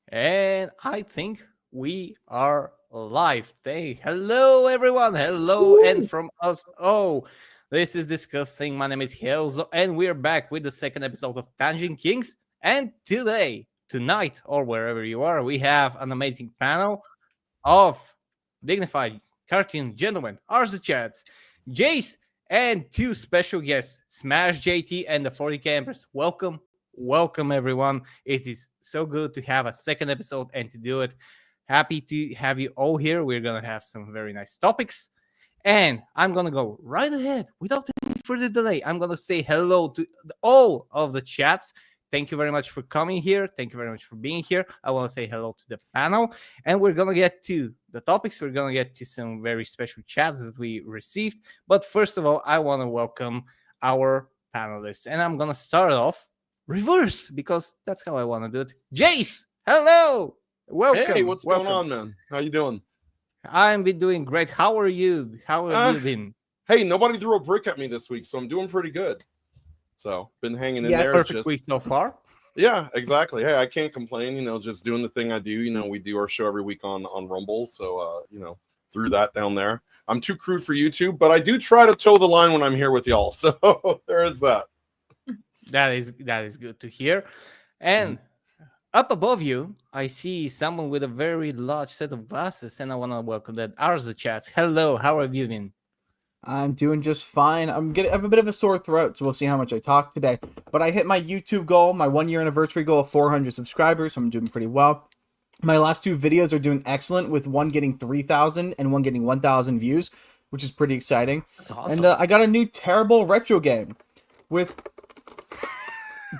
And I think we are live. Hello, everyone. Hello, and Woo! from us. Oh, this is DiscussThing. My name is Helzo, and we're back with the second episode of Tangent Kings. And tonight, or wherever you are, we have an amazing panel of dignified cartoon gentlemen, Arza Chats, Jace, and two special guests, Smash JT and the 40K Empress. Welcome everyone. It is so good to have a second episode and to do it. Happy to have you all here. We're gonna have some very nice topics. And I'm gonna go right ahead without any further delay. I'm gonna say hello to all of the chats. Thank you very much for coming here. Thank you very much for being here. I want to say hello to the panel, and we're gonna get to the topics. We're gonna get to some very special chats that we received. But first of all, I want to welcome our panelists, and I'm gonna start off reverse because that's how I want to do it. Jace, hello, welcome. Hey, what's welcome. going on, man? How you doing? I'm been doing great. How are you? How have you been? Hey, nobody threw a brick at me this week, so I'm doing pretty good. So been hanging in there. Perfect week so far. Yeah, exactly. Hey, I can't complain. Just doing the thing I do. We do our show every week on Rumble, so threw that down there. I'm too crude for YouTube, but I do try to toe the line when I'm here with y'all. So there is that. That is good to hear. And up above you, I see someone with a very large set of glasses, and I want to welcome that Arza Chats. Hello, how have you been? I'm doing just fine. I have a bit of a sore throat, so we'll see how much I talk today. But I hit my YouTube goal, my 1 year anniversary goal of 400 subscribers, so I'm doing pretty well. My last two videos are doing excellent, with one getting 3,000 and one getting 1,000 views, which is pretty exciting. That's awesome. And I got a new terrible retro game with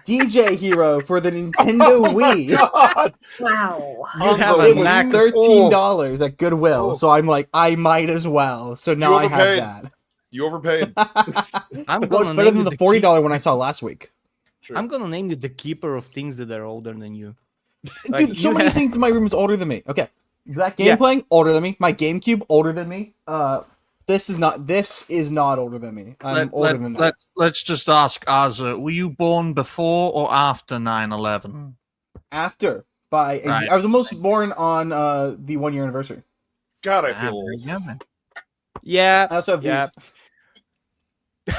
DJ Hero for the Nintendo Wii. God. Wow. You have It a was Mac. $13 at Goodwill, so I'm like, I might as well. So now I have that. You overpaid. I'm Well, gonna it's better name than you the $40 one I saw last week. True. I'm gonna name you the keeper of things that are older than you. Dude, so many things in my room is older than me. Okay, that game Yeah. playing older than me. My GameCube older than me. This is not older than me. I'm older than that. Let's just ask Arza, were you born before or after 9/11? After by a, Right. I was almost born on the 1 year anniversary. God, I Ah, feel there old. you go, then. Yeah, I also have Yeah. these.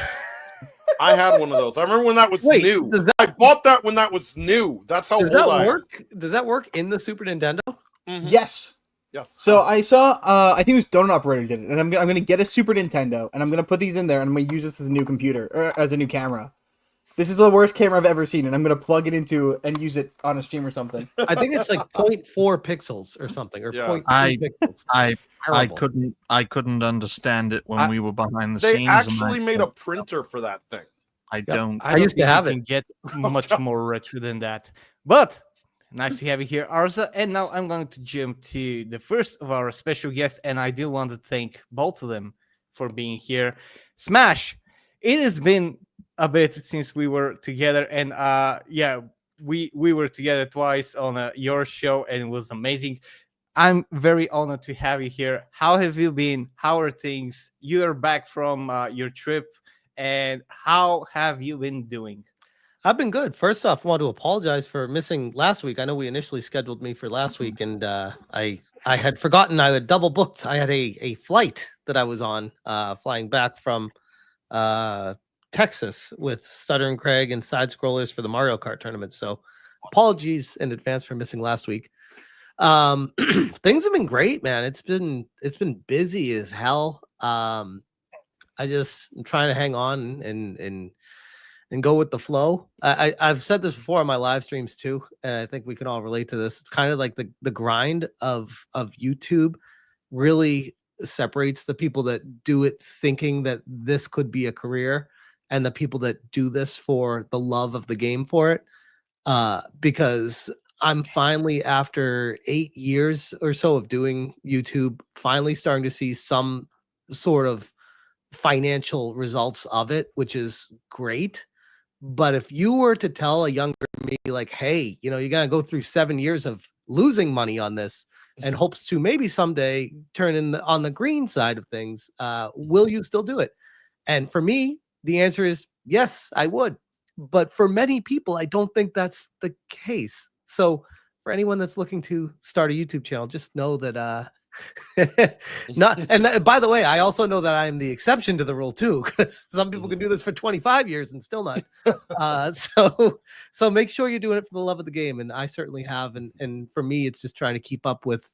I had one of those. I remember when that was Wait, new. does that- I bought that when that was new. That's how Does old that I am. work? Does that work in the Super Nintendo? Mhm. Yes. Yes. So I saw. I think it was Donut Operator did it, and I'm gonna get a Super Nintendo, and I'm gonna put these in there, and I'm gonna use this as a new computer or as a new camera. This is the worst camera I've ever seen, and I'm gonna plug it into and use it on a stream or something. I think it's like 0.4 pixels or something, or Yeah. 0.2 I- pixels. I Terrible. I couldn't understand it when we were behind the They scenes. actually and made a printer for that thing. I don't. I used to think have you it. can get much more retro than that. But nice to have you here, Arza. And now I'm going to jump to the first of our special guests, and I do want to thank both of them for being here. Smash, it has been a bit since we were together, and we were together twice on your show, and it was amazing. I'm very honored to have you here. How have you been? How are things? You are back from your trip, and how have you been doing? I've been good. First off, I want to apologize for missing last week. I know we initially scheduled me for last week, and I had forgotten I had double booked. I had a flight that I was on, flying back from Texas with Stutter and Craig and Side Scrollers for the Mario Kart tournament. So apologies in advance for missing last week. Things have been great, man. It's been busy as hell. I'm trying to hang on and go with the flow. I've said this before on my live streams too, and I think we can all relate to this. It's kind of like the grind of YouTube really separates the people that do it thinking that this could be a career and the people that do this for the love of the game for it. Because I'm finally, after 8 years or so of doing YouTube, finally starting to see some sort of financial results of it, which is great. But if you were to tell a younger me, like, hey, you got to go through 7 years of losing money on this and hopes to maybe someday turn on the green side of things, will you still do it? And for me, the answer is yes, I would. But for many people, I don't think that's the case. So for anyone that's looking to start a YouTube channel, just know that not. And by the way, I also know that I'm the exception to the rule too, because some people can do this for 25 years and still not. So make sure you're doing it for the love of the game, and I certainly have. And for me, it's just trying to keep up with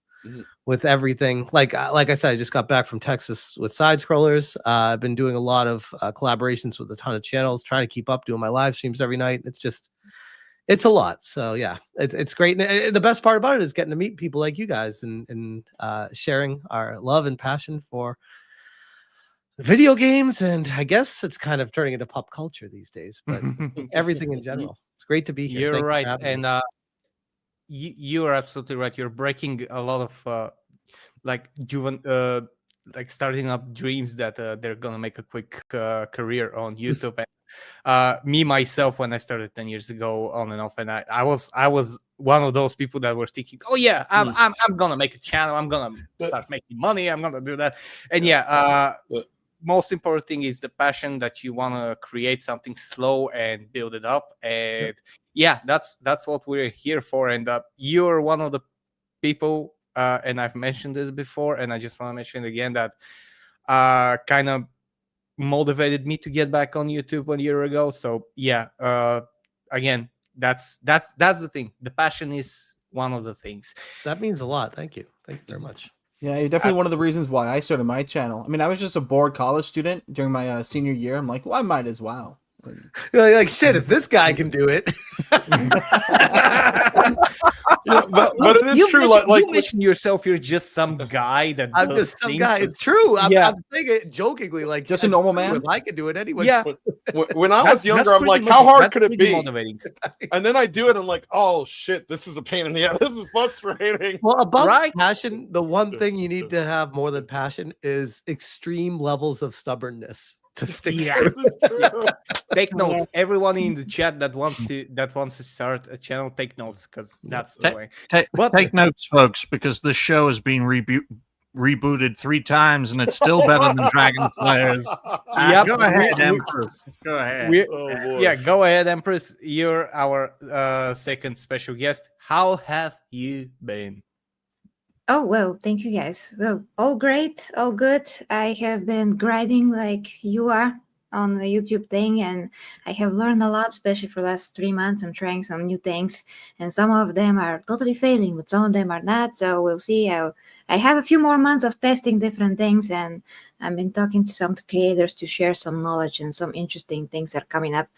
everything. Like I said, I just got back from Texas with side scrollers. I've been doing a lot of collaborations with a ton of channels, trying to keep up, doing my live streams every night. It's a lot. So yeah, it's great. And the best part about it is getting to meet people like you guys and sharing our love and passion for video games. And I guess it's kind of turning into pop culture these days, but everything in general. It's great to be here. You're Thank you for right, having me. and you are absolutely right. You're breaking a lot of like starting up dreams that they're gonna make a quick career on YouTube. And me myself, when I started 10 years ago, on and off, and I was one of those people that were thinking, oh yeah, I'm gonna make a channel, I'm gonna start making money, I'm gonna do that. And most important thing is the passion that you want to create something slow and build it up. And that's what we're here for. And you're one of the people, and I've mentioned this before, and I just want to mention it again, that kind of motivated me to get back on YouTube 1 year ago. So again, that's the thing. The passion is one of the things. That means a lot. Thank you very much. Yeah, you're definitely one of the reasons why I started my channel. I mean, I was just a bored college student during my senior year. I'm like, well, I might as well. You're like, shit, if this guy can do it. but it is true. Like you mentioned yourself, you're just some guy that I'm does just some things. guy. It's true. I'm saying it jokingly, like just a normal man. If I could do it anyway. Yeah. When I was younger, I'm like, how hard could it be? Motivating. And then I do it. I'm like, oh shit, this is a pain in the ass. This is frustrating. Well, above passion, the one thing you need to have more than passion is extreme levels of stubbornness to stick through. Take notes. Everyone in the chat that wants to start a channel, take notes, because that's the way. Take notes, folks, because this show has been rebooted 3 times and it's still better than Dragon Slayers. Go ahead, Empress. Go ahead. Go ahead, Empress. You're our second special guest. How have you been? Oh, well, thank you guys. Well, all great, all good. I have been grinding like you are on the YouTube thing, and I have learned a lot, especially for the last 3 months. I'm trying some new things, and some of them are totally failing, but some of them are not. So we'll see. I have a few more months of testing different things, and I've been talking to some creators to share some knowledge, and some interesting things are coming up.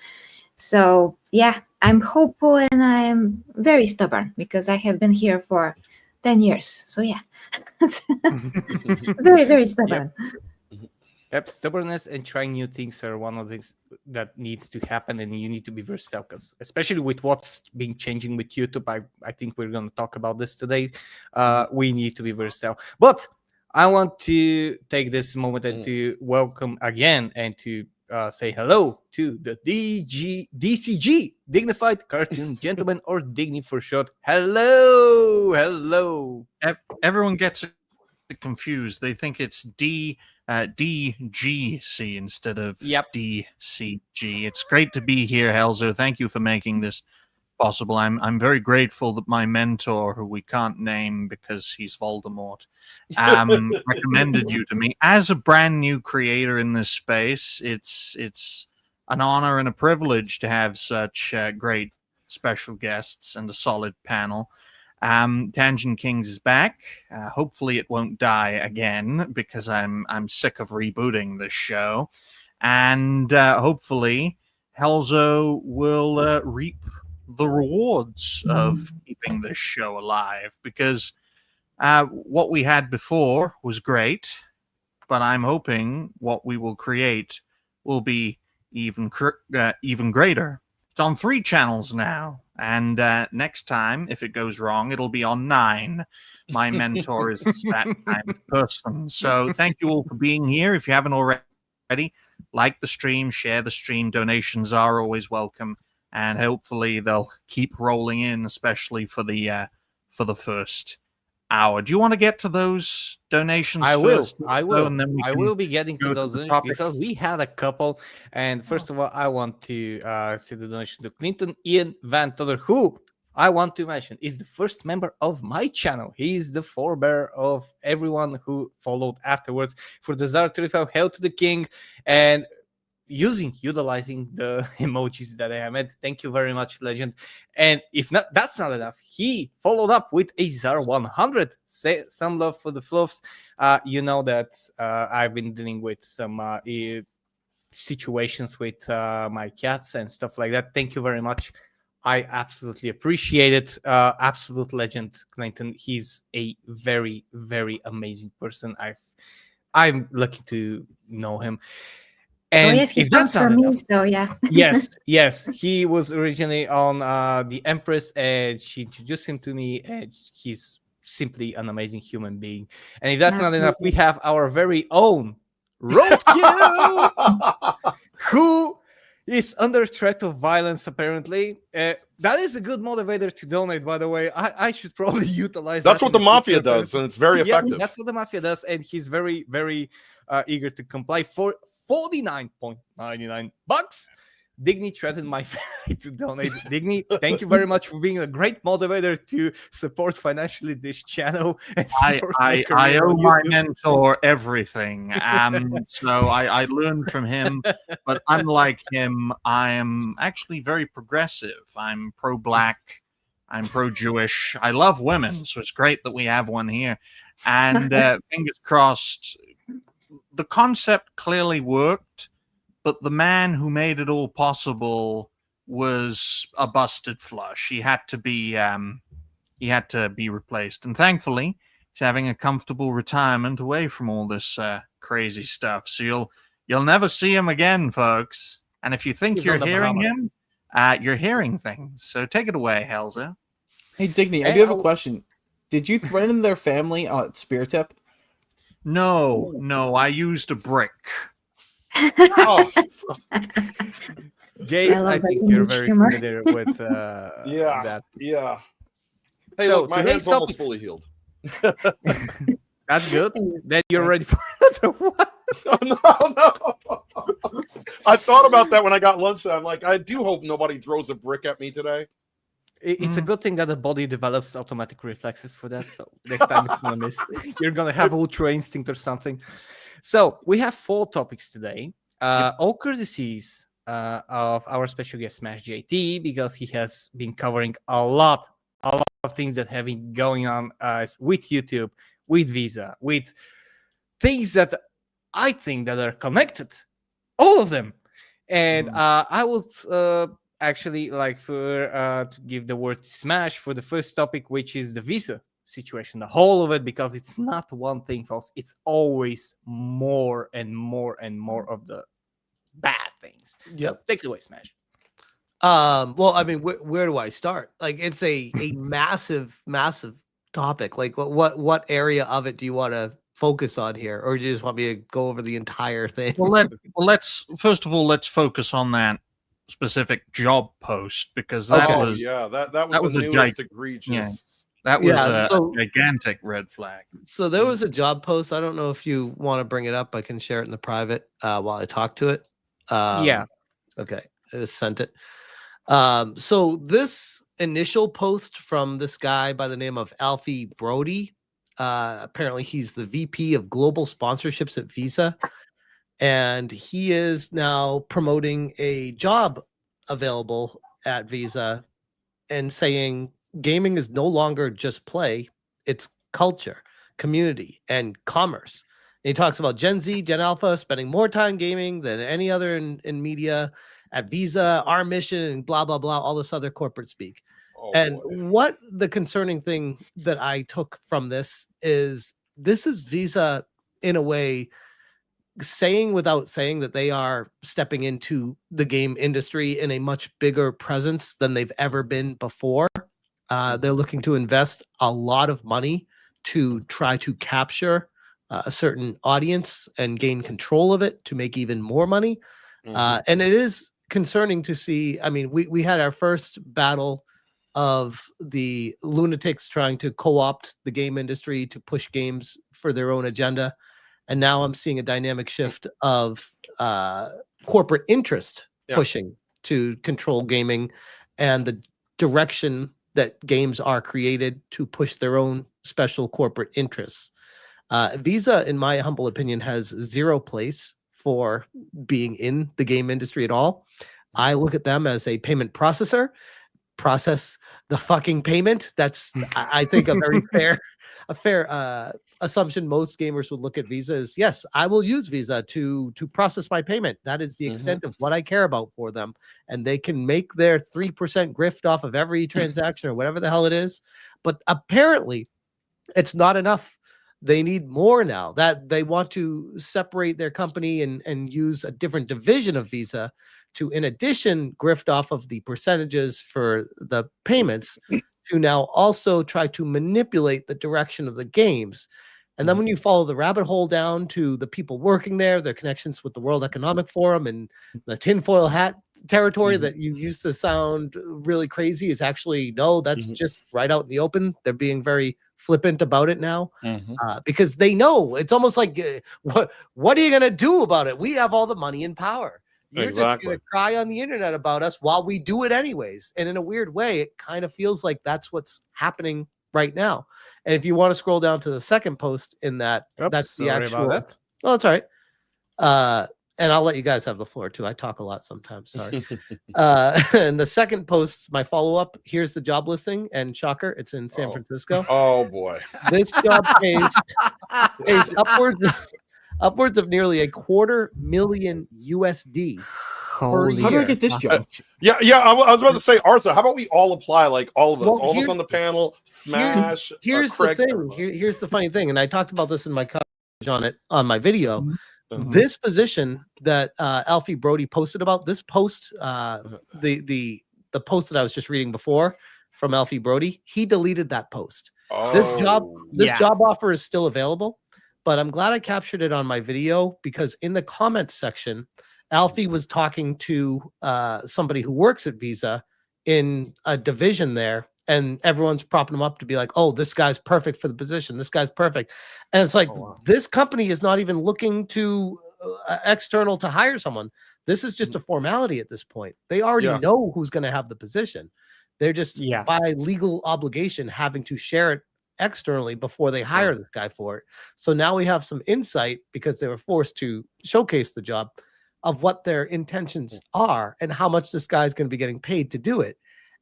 So yeah, I'm hopeful, and I'm very stubborn because I have been here for 10 years. So yeah, very, very stubborn. Yep, stubbornness and trying new things are one of the things that needs to happen, and you need to be versatile, because especially with what's been changing with YouTube, I think we're going to talk about this today. We need to be versatile. But I want to take this moment and to welcome again and to say hello to the DCG, Dignified Cartoon Gentleman, or Digny for short. Hello. Everyone gets it confused. They think it's DGC instead of DCG. It's great to be here, Helzo. Thank you for making this possible. I'm very grateful that my mentor, who we can't name because he's Voldemort, recommended you to me. As a brand new creator in this space, it's an honor and a privilege to have such great special guests and a solid panel. Tangent Kings is back. Hopefully it won't die again, because I'm sick of rebooting this show. And hopefully Helzo will reap the rewards of keeping this show alive, because what we had before was great, but I'm hoping what we will create will be even greater. It's on 3 channels now, and next time, if it goes wrong, it'll be on 9. My mentor is that kind of person. So thank you all for being here. If you haven't already, like the stream, share the stream. Donations are always welcome, and hopefully they'll keep rolling in, especially for the first hour. Do you want to get to those donations first? I will. And then I will be getting to those donations, topics. because we had a couple. And first of all, I want to see the donation to Clinton Ian Van Toller, who I want to mention is the first member of my channel. He is the forebearer of everyone who followed afterwards for the Zara 35 Hail to the King and utilizing the emojis that I have made. Thank you very much, Legend. And if not, that's not enough. He followed up with a Zara 100. Say some love for the fluffs. You know that I've been dealing with some situations with my cats and stuff like that. Thank you very much. I absolutely appreciate it. Absolute legend, Clinton. He's a very, very amazing person. I'm lucky to know him. And yes, he if comes that's not from me, enough, so yeah. yes, he was originally on the Empress, and she introduced him to me, and he's simply an amazing human being. And if that's not enough, we have our very own Roadkill, who is under threat of violence, apparently. That is a good motivator to donate, by the way. I should probably utilize That's that what the mafia does, and it's very yeah, effective. that's what the mafia does, and he's very, very eager to comply. For 49.99 bucks, Digny threatened my family to donate. Digny, thank you very much for being a great motivator to support financially this channel. And I career owe on my YouTube. mentor everything. So I learned from him, but unlike him, I am actually very progressive. I'm pro-black. I'm pro-Jewish. I love women, so it's great that we have one here. And fingers crossed, the concept clearly worked, but the man who made it all possible was a busted flush. He had to be replaced, and thankfully, he's having a comfortable retirement away from all this crazy stuff. So you'll never see him again, folks. And if you think you're hearing him, you're hearing things. So take it away, Helza. Hey, Digny, I do have a question. Did you threaten their family at Spear Tip? No, I used a brick. Oh, Jace, I think you're very familiar with yeah, that. yeah. Hey, So look, my today's head's almost topic- fully healed. That's good. Then you're ready for another one. No. I thought about that when I got lunch. I'm like, I do hope nobody throws a brick at me today. It's a good thing that the body develops automatic reflexes for that. So next time it's gonna miss. You're gonna have ultra instinct or something. So we have 4 topics today. All courtesies of our special guest Smash JT, because he has been covering a lot of things that have been going on with YouTube, with Visa, with things that I think that are connected, all of them. And I would actually like for to give the word to Smash for the first topic, which is the Visa situation, the whole of it, because it's not one thing, folks. It's always more and more and more of the bad things. Yep. So take it away, Smash. Well, I mean, where do I start? Like, it's a massive topic. Like, what area of it do you want to focus on here, or do you just want me to go over the entire thing? Well, let's first of all let's focus on that specific job post, because that was that was the newest egregious. That was Yeah, a gigantic red flag. So there was a job post. I don't know if you want to bring it up. I can share it in the private while I talk to it. Yeah. Okay. I just sent it. So this initial post from this guy by the name of Alfie Brody, apparently he's the VP of Global Sponsorships at Visa, and he is now promoting a job available at Visa and saying gaming is no longer just play, it's culture, community, and commerce. And he talks about Gen Z, Gen Alpha spending more time gaming than any other in media at Visa, our mission, and blah, blah, blah, all this other corporate speak. What the concerning thing that I took from this is Visa, in a way, saying without saying that they are stepping into the game industry in a much bigger presence than they've ever been before. They're looking to invest a lot of money to try to capture a certain audience and gain control of it to make even more money. And it is concerning to see. I mean, we had our first battle of the lunatics trying to co-opt the game industry to push games for their own agenda. And now I'm seeing a dynamic shift of corporate interest pushing to control gaming, and the direction that games are created to push their own special corporate interests. Visa, in my humble opinion, has zero place for being in the game industry at all. I look at them as a payment processor. Process the fucking payment. That's, I think, a very fair assumption. Most gamers would look at Visa as, yes, I will use Visa to process my payment. That is the extent of what I care about for them. And they can make their 3% grift off of every transaction or whatever the hell it is. But apparently it's not enough. They need more now. That they want to separate their company and use a different division of Visa to, in addition, grift off of the percentages for the payments, to now also try to manipulate the direction of the games. And then when you follow the rabbit hole down to the people working there, their connections with the World Economic Forum and the tinfoil hat territory that you used to sound really crazy, is actually, no, that's just right out in the open. They're being very flippant about it now, because they know it's almost like, what are you going to do about it? We have all the money and power. You're just going to cry on the internet about us while we do it anyways. And in a weird way, it kind of feels like that's what's happening right now. And if you want to scroll down to the second post in that, that's the actual. Oh, that's all right. And I'll let you guys have the floor too. I talk a lot sometimes. Sorry. And the second post, my follow-up, here's the job listing, and shocker, it's in San Francisco. Oh boy. This job pays upwards of nearly $250,000 USD. How do I get this job? Yeah. I was about to say, Arsa, how about we all apply, like all of us, all of us on the panel, smash. Here's the thing. Here's the funny thing, and I talked about this in my coverage on my video. This position that Alfie Brody posted about, this post, the post that I was just reading before from Alfie Brody, he deleted that post. This job offer is still available, but I'm glad I captured it on my video, because in the comments section, Alfie was talking to somebody who works at Visa in a division there, and everyone's propping him up to be like, oh, this guy's perfect for the position. This guy's perfect. And it's like, this company is not even looking to external to hire someone. This is just a formality at this point. They already know who's going to have the position. They're just by legal obligation having to share it externally before they hire this guy for it. So now we have some insight, because they were forced to showcase the job, of what their intentions are and how much this guy's going to be getting paid to do it.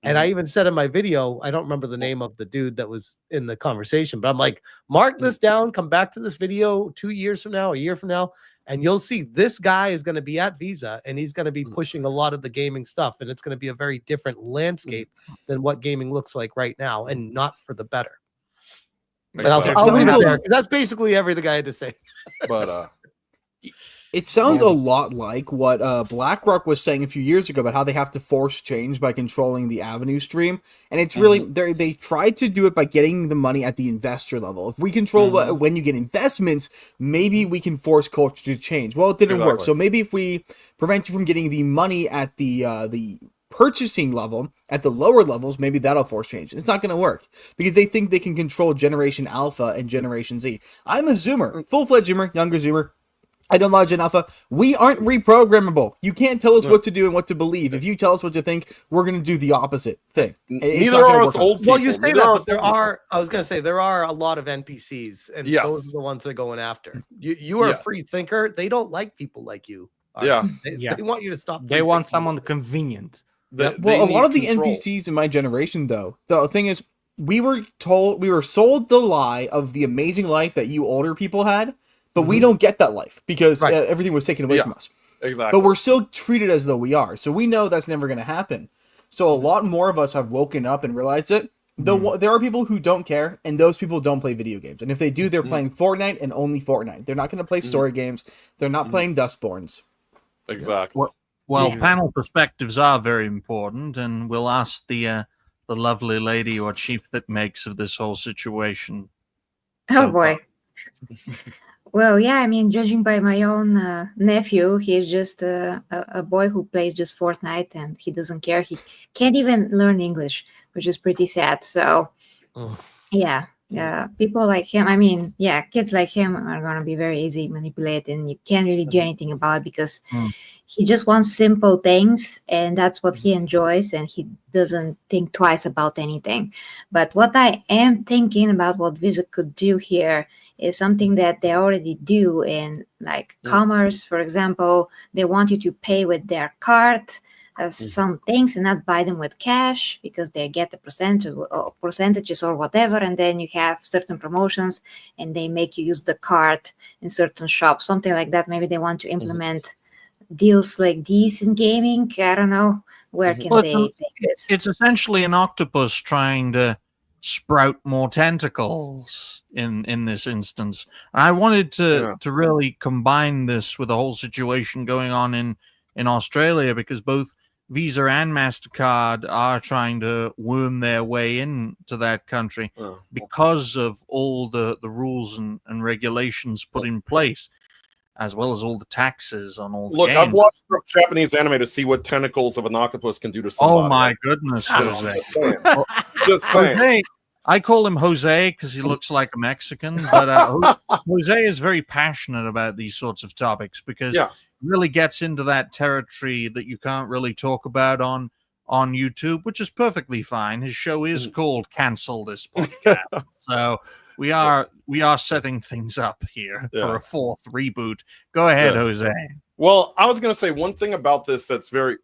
And I even said in my video, I don't remember the name of the dude that was in the conversation, but I'm like, mark this down, come back to this video 2 years from now, a year from now, and you'll see this guy is going to be at Visa, and he's going to be pushing a lot of the gaming stuff, and it's going to be a very different landscape than what gaming looks like right now, and not for the better. But I'll leave it there. That's basically everything I had to say. But it sounds a lot like what BlackRock was saying a few years ago about how they have to force change by controlling the Avenue stream. And it's really, they tried to do it by getting the money at the investor level. If we control when you get investments, maybe we can force culture to change. Well, it didn't work. So maybe if we prevent you from getting the money at the purchasing level, at the lower levels, maybe that'll force change. It's not going to work, because they think they can control Generation Alpha and Generation Z. I'm a Zoomer, full-fledged Zoomer, younger Zoomer. I don't lodge in Alpha. We aren't reprogrammable. You can't tell us what to do and what to believe. If you tell us what to think, we're going to do the opposite thing. Neither are us old people. Well, you say that, but there are, I was going to say, there are a lot of NPCs, and those are the ones they're going after. You are a free thinker. They don't like people like you. They want you to stop. They want someone convenient. Well, a lot of the NPCs in my generation, though, the thing is, we were sold the lie of the amazing life that you older people had. But we don't get that life, because everything was taken away from us. Exactly. But we're still treated as though we are. So we know that's never going to happen. So a lot more of us have woken up and realized it. Though there are people who don't care, and those people don't play video games. And if they do, they're playing Fortnite and only Fortnite. They're not going to play story games. They're not playing Dustborns. Exactly. Well, panel perspectives are very important, and we'll ask the lovely lady what she makes of this whole situation. Oh, boy. Well, yeah, I mean, judging by my own nephew, he's just a boy who plays just Fortnite, and he doesn't care. He can't even learn English, which is pretty sad. So, yeah, people like him, I mean, yeah, kids like him are going to be very easy manipulated, and you can't really do anything about it because he just wants simple things, and that's what he enjoys, and he doesn't think twice about anything. But what I am thinking about what Visa could do here is something that they already do in like commerce, for example. They want you to pay with their card some things and not buy them with cash because they get the percentages or whatever, and then you have certain promotions and they make you use the card in certain shops, something like that. Maybe they want to implement deals like these in gaming. I don't know where can they take this. It's essentially an octopus trying to sprout more tentacles in this instance. And I wanted to really combine this with the whole situation going on in Australia, because both Visa and MasterCard are trying to worm their way into that country because of all the rules and regulations put in place, as well as all the taxes on all the games. I've watched Japanese anime to see what tentacles of an octopus can do to somebody. Oh my goodness, Jose. Just saying. Jose, I call him Jose because he looks like a Mexican, but Jose is very passionate about these sorts of topics because really gets into that territory that you can't really talk about on YouTube, which is perfectly fine. His show is called Cancel This Podcast. So we are setting things up here for a fourth reboot. Go ahead, Jose. Well, I was going to say one thing about this that's very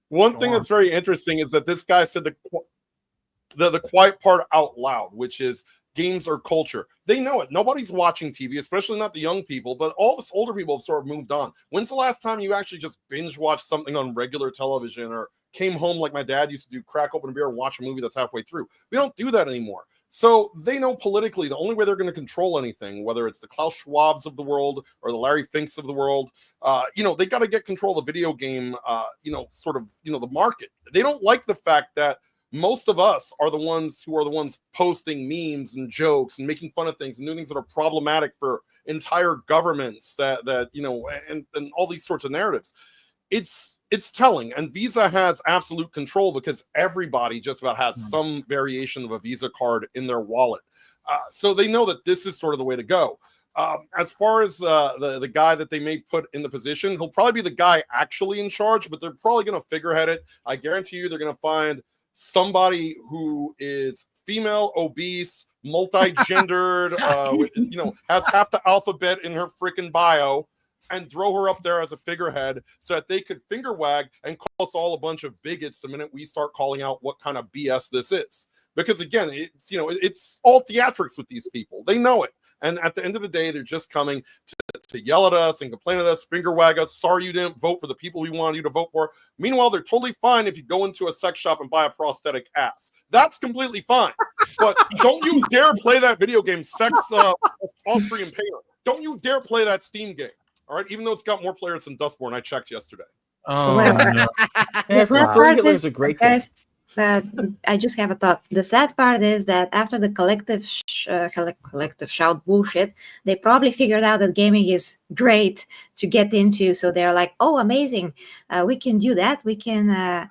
that's very interesting is that this guy said the quiet part out loud, which is games are culture. They know it. Nobody's watching TV, especially not the young people, but all of us older people have sort of moved on. When's the last time you actually just binge watched something on regular television or came home like my dad used to do, crack open a beer and watch a movie that's halfway through? We don't do that anymore. So they know politically the only way they're going to control anything, whether it's the Klaus Schwabs of the world or the Larry Finks of the world, they got to get control of the video game, the market. They don't like the fact that most of us are the ones posting memes and jokes and making fun of things and doing things that are problematic for entire governments and all these sorts of narratives. It's telling, and Visa has absolute control because everybody just about has some variation of a Visa card in their wallet. So they know that this is sort of the way to go. As far as the guy that they may put in the position, he'll probably be the guy actually in charge, but they're probably going to figurehead it. I guarantee you they're going to find somebody who is female, obese, multi-gendered, has half the alphabet in her freaking bio, and throw her up there as a figurehead so that they could finger wag and call us all a bunch of bigots the minute we start calling out what kind of BS this is. Because again, it's all theatrics with these people. They know it. And at the end of the day, they're just coming to yell at us and complain at us, finger wag us. Sorry you didn't vote for the people we wanted you to vote for. Meanwhile, they're totally fine if you go into a sex shop and buy a prosthetic ass. That's completely fine. But don't you dare play that video game, Sex Austrian Painter. Don't you dare play that Steam game. All right, even though it's got more players than Dustborn, I checked yesterday. Oh, Yeah, I've heard Furry Hitler is a great game. I just have a thought. The sad part is that after the collective shout bullshit, they probably figured out that gaming is great to get into. So they're like, oh, amazing. We can do that. We can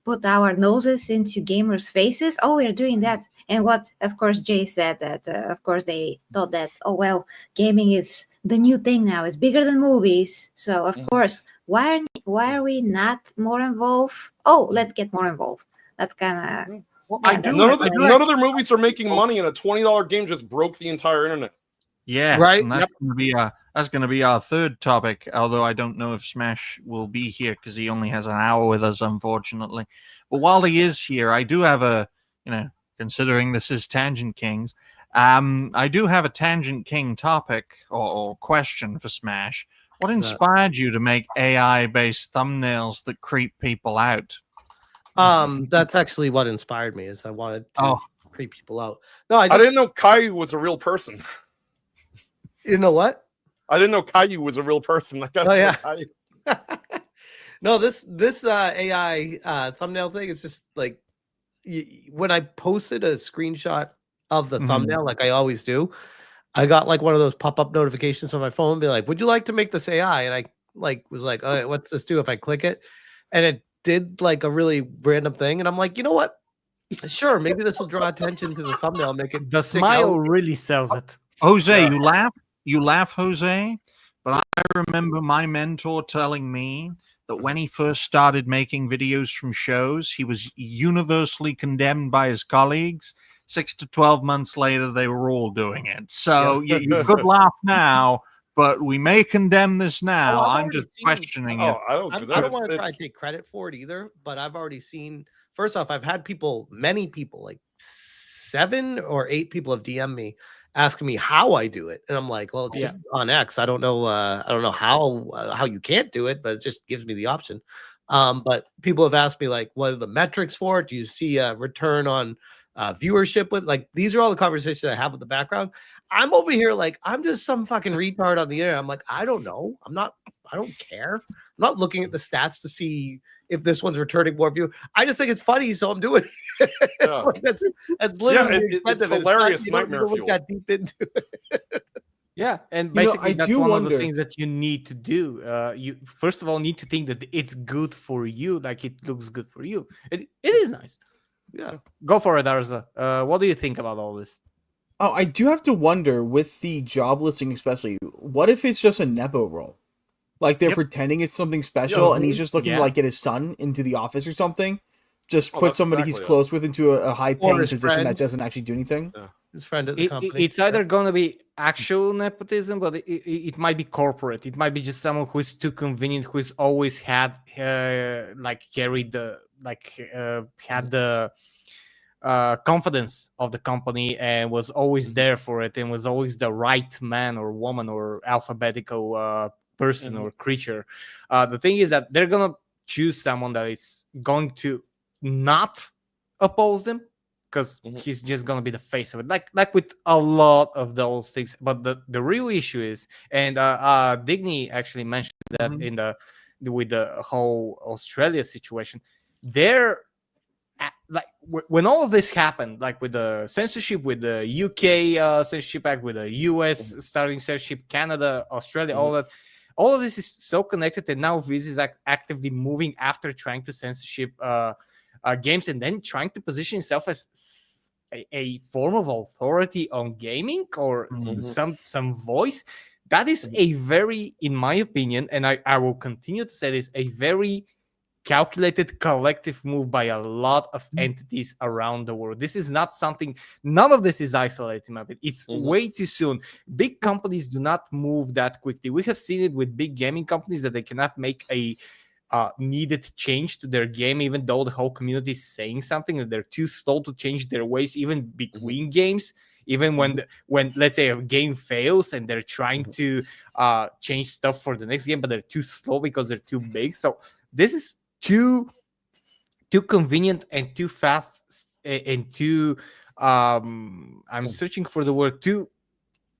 put our noses into gamers' faces. Oh, we're doing that. And what, of course, Jay said that, of course, they thought that, oh, well, gaming is the new thing now. It's bigger than movies. So, of course, why are we not more involved? Oh, let's get more involved. That's kind of... None of their movies are making money, and a $20 game just broke the entire internet. Yes, right. And that's going to be our third topic. Although I don't know if Smash will be here because he only has an hour with us, unfortunately. But while he is here, I do have considering this is Tangent Kings, I do have a Tangent King topic or question for Smash. What inspired you to make AI-based thumbnails that creep people out? That's actually what inspired me. Is I wanted to creep people out. No, I didn't know Caillou was a real person. You know what? I didn't know Caillou was a real person. No, this AI thumbnail thing is just like when I posted a screenshot of the thumbnail, like I always do, I got like one of those pop-up notifications on my phone, be like, "Would you like to make this AI?" And I was like, "Oh, what's this do?" If I click it, and it did like a really random thing, and I'm like, you know what? Sure, maybe this will draw attention to the thumbnail, make it The stick smile out. really sells it. Jose, Yeah. you laugh, Jose. But I remember my mentor telling me that when he first started making videos from shows, he was universally condemned by his colleagues. 6 to 12 months later, they were all doing it. So you could laugh now, but we may condemn this now. I've I'm already just seen- questioning it. Oh, I don't. I don't want to try and take credit for it either, but I've already seen. First off, I've had people, many people, like 7 or 8 people have DM'd me asking me how I do it, and I'm like, well, it's just on X. I don't know how you can't do it, but it just gives me the option. But people have asked me like, what are the metrics for it? Do you see a return on viewership with like these are all the conversations I have with the background. I'm over here like I'm just some fucking retard on the internet. I'm like, I don't know. I don't care. I'm not looking at the stats to see if this one's returning more view. I just think it's funny, so I'm doing it. Like, that's literally the extent it's of it. hilarious You don't need to nightmare look fuel. that deep into it. Yeah, and You know, basically I that's do one of wonder- the things that you need to do. You first of all need to think that it's good for you, like it looks good for you. It is nice. Yeah. Go for it, Arza. What do you think about all this? Oh, I do have to wonder with the job listing, especially, what if it's just a Nepo role? Like they're Yep. pretending it's something special, and he's mhm, just looking yeah. to like get his son into the office or something. Just Oh, put that's somebody exactly he's it. close with into a high-paying his position that friend. doesn't actually do anything. His friend at the company. It's either going to be actual nepotism, but it might be corporate. It might be just someone who is too convenient, who's always had like carried the had the confidence of the company and was always there for it and was always the right man or woman or alphabetical person or creature. The thing is that they're gonna choose someone that is going to not oppose them because he's just gonna be the face of it, like with a lot of those things. But the real issue is, and Digny actually mentioned that in with the whole Australia situation, they're like when all of this happened, like with the censorship, with the UK censorship act, with the US starting censorship, Canada, Australia, all of this is so connected, and now Viz is actively moving after trying to censorship games and then trying to position itself as a form of authority on gaming or some voice. That is a very, in my opinion, and I will continue to say this, a very calculated collective move by a lot of entities around the world. This is not something, none of this is isolated in my opinion. It's way too soon. Big companies do not move that quickly. We have seen it with big gaming companies that they cannot make a needed change to their game, even though the whole community is saying something, that they're too slow to change their ways, even between games. Even when let's say a game fails and they're trying to change stuff for the next game, but they're too slow because they're too big. So this is too convenient and too fast and too I'm searching for the word, too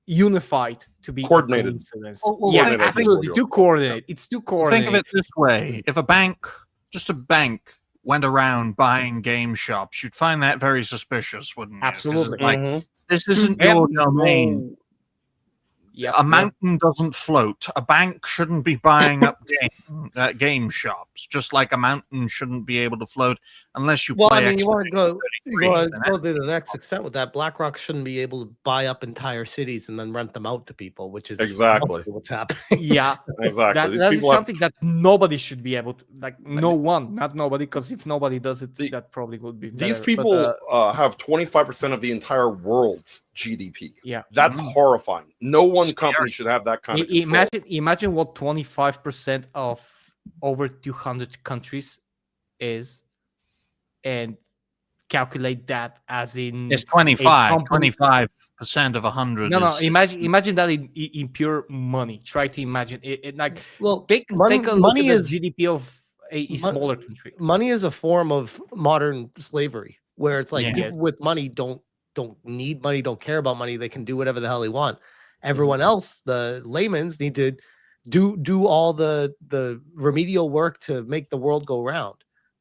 unified to be Coordinated. coincidence. Yeah, Coordinated, absolutely. I think. Too coordinated. It's too coordinated. Think of it this way: if a bank, just a bank, went around buying game shops, you'd find that very suspicious, wouldn't you? 'Cause Absolutely. it's like, this isn't They have your domain. Yeah, A mountain doesn't float. A bank shouldn't be buying up game shops, just like a mountain shouldn't be able to float unless you Well, play. I mean, you want to go then to the next extent with that. BlackRock shouldn't be able to buy up entire cities and then rent them out to people, which is Exactly what's happening. Yeah, exactly. These that is people have something that nobody should be able to, like, no one, not nobody, because if nobody does it, that probably would be these better. people But, have 25% of the entire world's GDP. yeah, That's horrifying. No one Scary. company should have that kind of control. imagine what 25% of over 200 countries is, and calculate that as in It's 25, company- 25% of 100. No, is, imagine that in pure money. Try to imagine it like Well, take a look money at the is GDP of a smaller country. money is a form of modern slavery, where it's like Yeah. people with money don't need money, don't care about money. They can do whatever the hell they want. Everyone else, the layman's, need to do all the remedial work to make the world go round.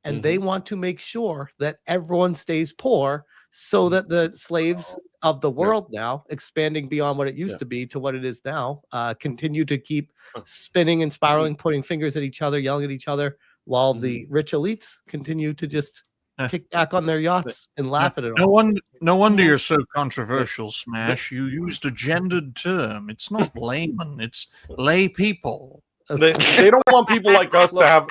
And they want to make sure that everyone stays poor so that the slaves of the world now, expanding beyond what it used to be to what it is now, continue to keep spinning and spiraling, pointing fingers at each other, yelling at each other, while the rich elites continue to just kick back on their yachts and laugh at it No all. wonder you're so controversial, Smash. You used a gendered term. It's not layman, it's lay people. They don't want people like us to have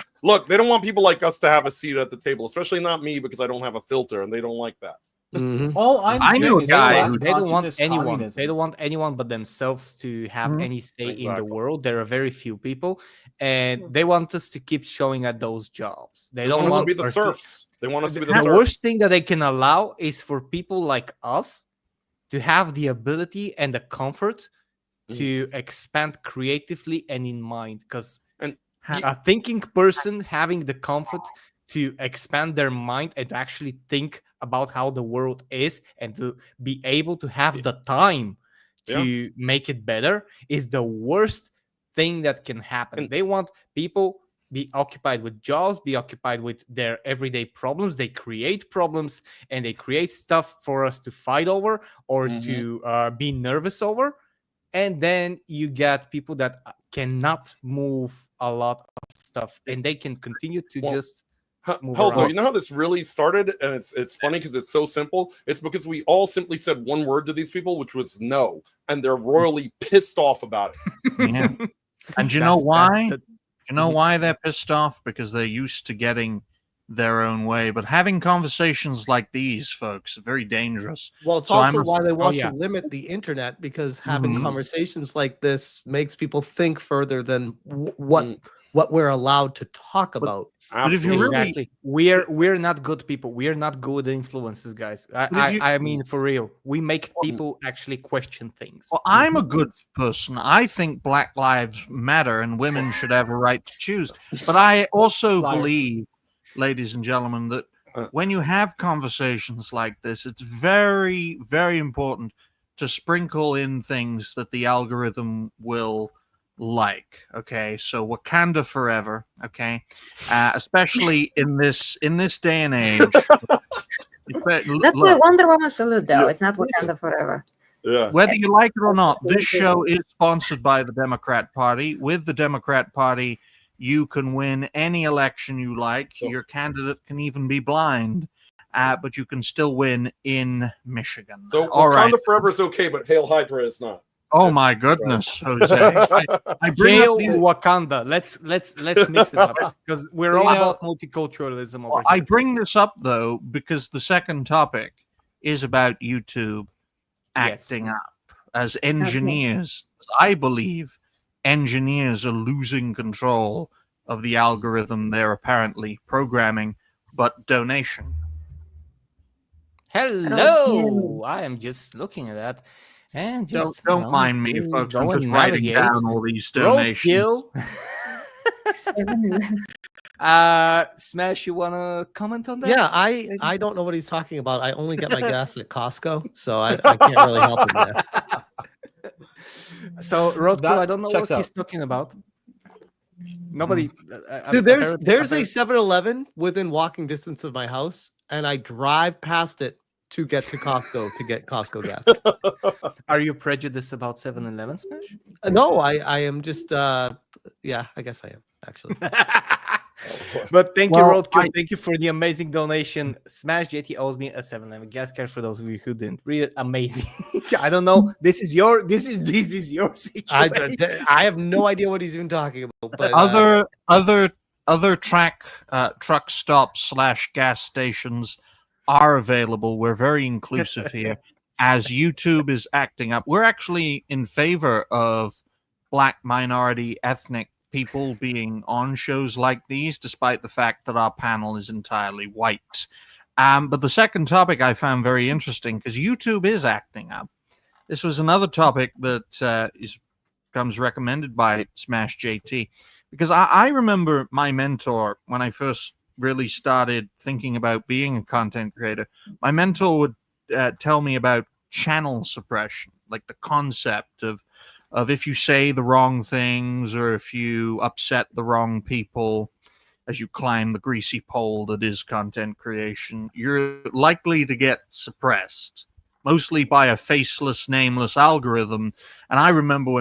they don't want people like us to have a seat at the table, especially not me because I don't have a filter and they don't like that. Mhm. All I I'm knew doing a is guy that's who- They don't want consciousness anyone. communism. They don't want anyone but themselves to have Mhm. any say in the Exactly. world. There are very few people, and they want us to keep showing at those jobs. They They don't want us to want be the us serfs. They want us to be the the serfs. worst thing that they can allow is for people like us to have the ability and the comfort to expand creatively and in mind. Because And a thinking person having the comfort to expand their mind and actually think about how the world is and to be able to have the time to make it better is the worst thing that can happen. And- They want people be occupied with jobs, be occupied with their everyday problems. They create problems and they create stuff for us to fight over or to be nervous over. And then you get people that cannot move a lot of stuff and they can continue to Well, just move Hell, so around. you know how this really started, and it's funny because it's so simple. It's because we all simply said one word to these people, which was no, and they're royally pissed off about it. Yeah. And you know That's- why? that- You know why they're pissed off? Because they're used to getting their own way. But having conversations like these, folks, are very dangerous. Well, it's So I'm also a- why they want yeah. to limit the internet, because having Mhm. conversations like this makes people think further than Mm. what we're allowed to talk about. But if you Absolutely. really- Exactly. We're not good people. We're not good influences, guys. But if you- I mean, for real. We make people actually question things. Well, I'm a good person. I think Black Lives Matter and women should have a right to choose. But I also Liar. believe, ladies and gentlemen, that Uh. when you have conversations like this, it's very, very important to sprinkle in things that the algorithm will like. Okay, so Wakanda forever. Okay, especially in this day and age. That's my Wonder Woman salute, though. It's not Wakanda forever. Yeah. Whether you like it or not, this show is sponsored by the Democrat Party. With the Democrat Party, you can win any election you like. So- Your candidate can even be blind, but you can still win in Michigan. So all right. Wakanda Forever is okay, but Hail Hydra is not. Oh my goodness, Jose! I bring Hail up the, Wakanda. Let's mix it up because we're all You know- about multiculturalism over well, here. I bring this up though because the second topic is about YouTube Yes. acting up as engineers. I believe engineers are losing control of the algorithm they're apparently programming, but donation. Hello. I am just looking at that. And just Don't mind me, folks. I'm go just and writing navigate. down all these donations. Roadkill. 7-Eleven. Smash, you wanna comment on that? Yeah, I don't know what he's talking about. I only get my gas at Costco, so I can't really help him there. So Roadkill, That I don't know what checks out. he's talking about. Nobody. Dude, there's a 7-Eleven within walking distance of my house, and I drive past it to get to Costco to get Costco gas. Are you prejudiced about 7-Eleven, Smash? No, I am just yeah, I guess I am actually. But thank Well, you, Roadkill. Thank you for the amazing donation. Smash JT owes me a 7-Eleven gas card for those of you who didn't read it. Amazing. I don't know. This is your situation. I have no idea what he's even talking about. But Other truck stops / gas stations are available. We're very inclusive here. As YouTube is acting up, we're actually in favor of Black minority ethnic people being on shows like these, despite the fact that our panel is entirely white. But the second topic I found very interesting because YouTube is acting up. This was another topic that comes recommended by Smash JT because I remember my mentor when I first really started thinking about being a content creator. My mentor would tell me about channel suppression, like the concept of if you say the wrong things or if you upset the wrong people as you climb the greasy pole that is content creation, you're likely to get suppressed, mostly by a faceless, nameless algorithm. And I remember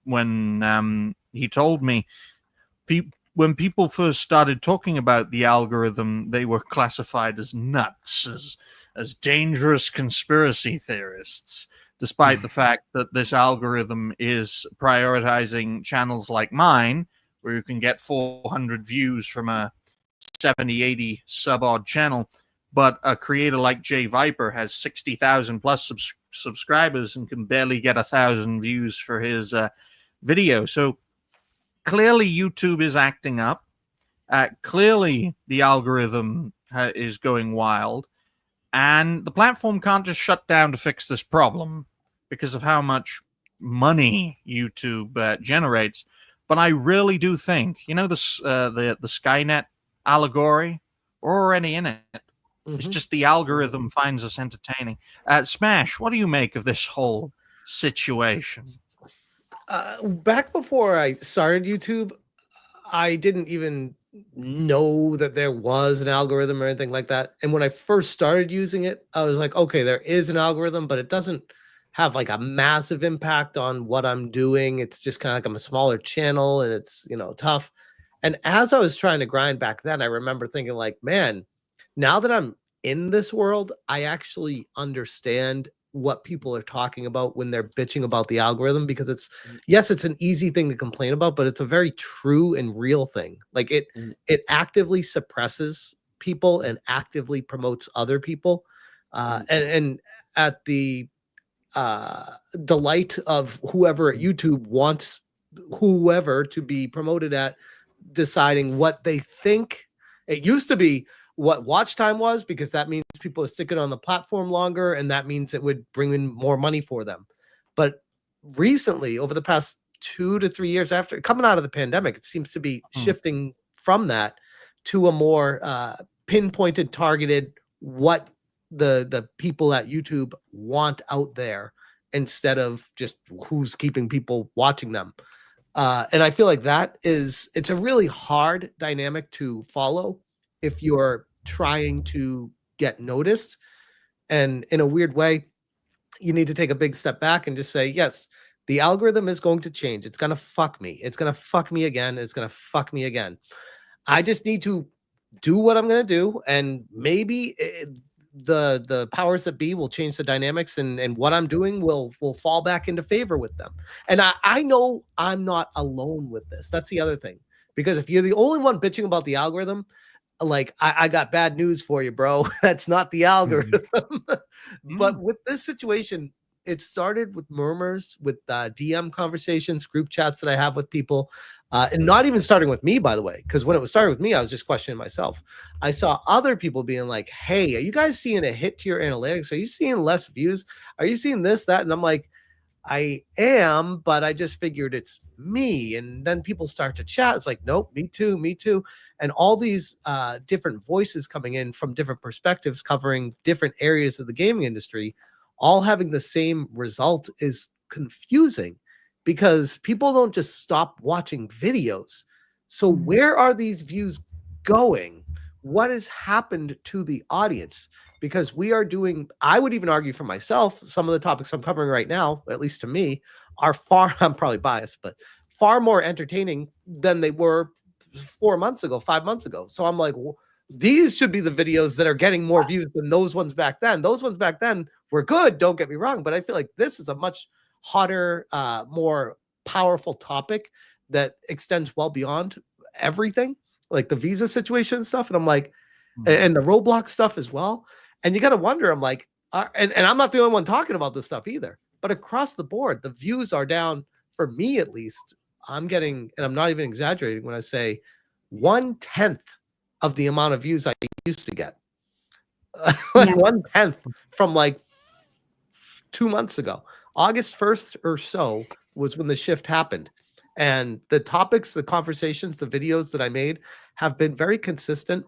when he told me when people first started talking about the algorithm, they were classified as nuts, as dangerous conspiracy theorists, despite the fact that this algorithm is prioritizing channels like mine, where you can get 400 views from a 70, 80 sub-odd channel, but a creator like Jay Viper has 60,000 plus subscribers and can barely get 1,000 views for his video. So clearly YouTube is acting up. Clearly the algorithm is going wild. And the platform can't just shut down to fix this problem because of how much money YouTube generates. But I really do think, you know, the Skynet allegory, we're already in it. It's just the algorithm finds us entertaining. Smash, what do you make of this whole situation? Back before I started YouTube, I didn't even know that there was an algorithm or anything like that. And when I first started using it, I was like, okay, there is an algorithm, but it doesn't have like a massive impact on what I'm doing. It's just kind of like I'm a smaller channel and it's, you know, tough. And as I was trying to grind back then, I remember thinking like, man, now that I'm in this world, I actually understand what people are talking about when they're bitching about the algorithm, because it's, yes, it's an easy thing to complain about, but it's a very true and real thing. Like it actively suppresses people and actively promotes other people. And at the delight of whoever at YouTube wants whoever to be promoted at deciding what they think. It used to be what watch time was, because that means people are sticking on the platform longer, and that means it would bring in more money for them. But recently, over the past 2 to 3 years after coming out of the pandemic, it seems to be shifting from that to a more pinpointed, targeted, what the people at YouTube want out there, instead of just who's keeping people watching them. And I feel like it's a really hard dynamic to follow if you're trying to get noticed. And in a weird way, you need to take a big step back and just say, yes, the algorithm is going to change. It's going to fuck me. It's going to fuck me again. It's going to fuck me again. I just need to do what I'm going to do. And maybe the powers that be will change the dynamics, and what I'm doing will fall back into favor with them. And I know I'm not alone with this. That's the other thing. Because if you're the only one bitching about the algorithm, like I got bad news for you, bro. That's not the algorithm. But with this situation, it started with murmurs, with DM conversations, group chats that I have with people, and not even starting with me, by the way, because when it was starting with me, I was just questioning myself. I saw other people being like, hey, are you guys seeing a hit to your analytics? Are you seeing less views? Are you seeing this, that? And I'm like, I am, but I just figured it's me. And then people start to chat. It's like, nope, me too, me too. And all these different voices coming in from different perspectives, covering different areas of the gaming industry, all having the same result is confusing, because people don't just stop watching videos. So where are these views going? What has happened to the audience? Because we are doing, I would even argue for myself, some of the topics I'm covering right now, at least to me, are far, I'm probably biased, but far more entertaining than they were 4 months ago, 5 months ago. So I'm like, these should be the videos that are getting more views than those ones back then. Those ones back then were good, don't get me wrong, but I feel like this is a much hotter, more powerful topic that extends well beyond everything, like the visa situation and stuff. And I'm like, and the Roblox stuff as well. And you got to wonder, I'm like, and I'm not the only one talking about this stuff either, but across the board, the views are down, for me at least. I'm getting, and I'm not even exaggerating when I say 1/10 of the amount of views I used to get. Like 1/10 from like 2 months ago. August 1st or so was when the shift happened. And the topics, the conversations, the videos that I made have been very consistent.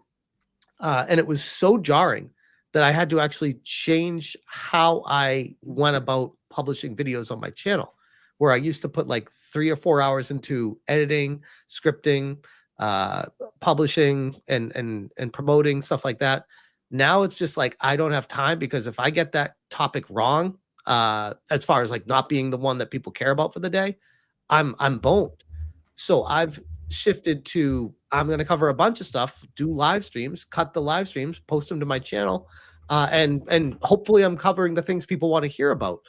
And it was so jarring that I had to actually change how I went about publishing videos on my channel, where I used to put like 3 or 4 hours into editing, scripting, publishing, and promoting, stuff like that. Now it's just like, I don't have time, because if I get that topic wrong, as far as like not being the one that people care about for the day, I'm boned. So I've shifted to I'm going to cover a bunch of stuff, do live streams, cut the live streams, post them to my channel, and hopefully I'm covering the things people want to hear about.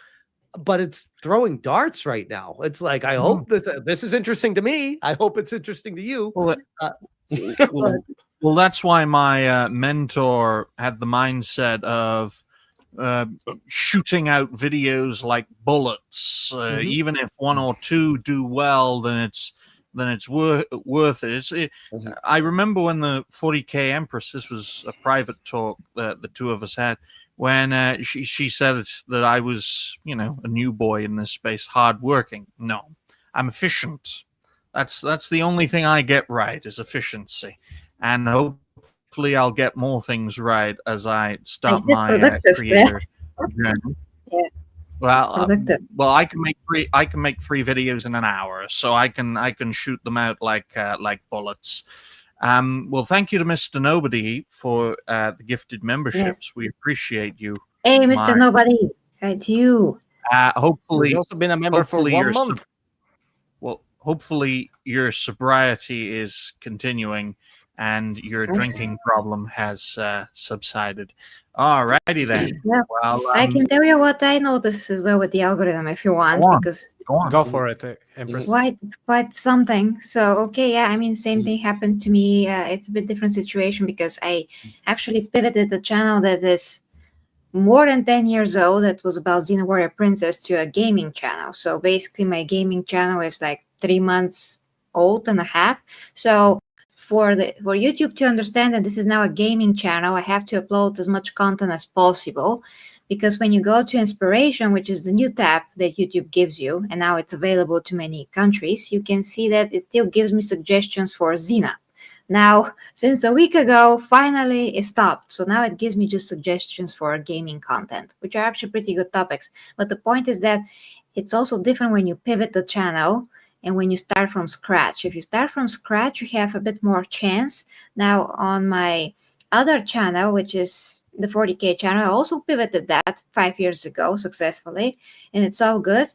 But it's throwing darts right now. It's like I hope this is interesting to me. I hope it's interesting to you. Well, that's why my mentor had the mindset of shooting out videos like bullets. Even if one or two do well, then it's worth it. I remember when the 40K Empress, this was a private talk that the two of us had, when she said that I was, a new boy in this space, hardworking. No, I'm efficient. That's the only thing I get right is efficiency, and hopefully I'll get more things right as I start my creator journey. Yeah. Well, I can make 3 videos in an hour, so I can shoot them out like bullets. Well, thank you to Mr. Nobody for the gifted memberships. Yes. We appreciate you. Hey, Mr. Nobody, it's you. Hopefully, He's also been a member for 1 month. Hopefully your sobriety is continuing and your drinking problem has subsided. All righty then. Yeah. Well, I can tell you what I noticed as well with the algorithm if you want, because Go for it, Empress. it's quite something. So, okay, yeah, I mean, same thing happened to me. It's a bit different situation because I actually pivoted the channel that is more than 10 years old, that was about Xena Warrior Princess, to a gaming channel. So basically my gaming channel is like 3 months old and a half. So for YouTube to understand that this is now a gaming channel, I have to upload as much content as possible, because when you go to inspiration, which is the new tab that YouTube gives you, and now it's available to many countries, you can see that it still gives me suggestions for Xena. Now, since a week ago, finally it stopped. So now it gives me just suggestions for gaming content, which are actually pretty good topics. But the point is that it's also different when you pivot the channel and when you start from scratch. If you start from scratch, you have a bit more chance. Now, on my other channel, which is the 40K channel, I also pivoted that 5 years ago successfully, and it's all good.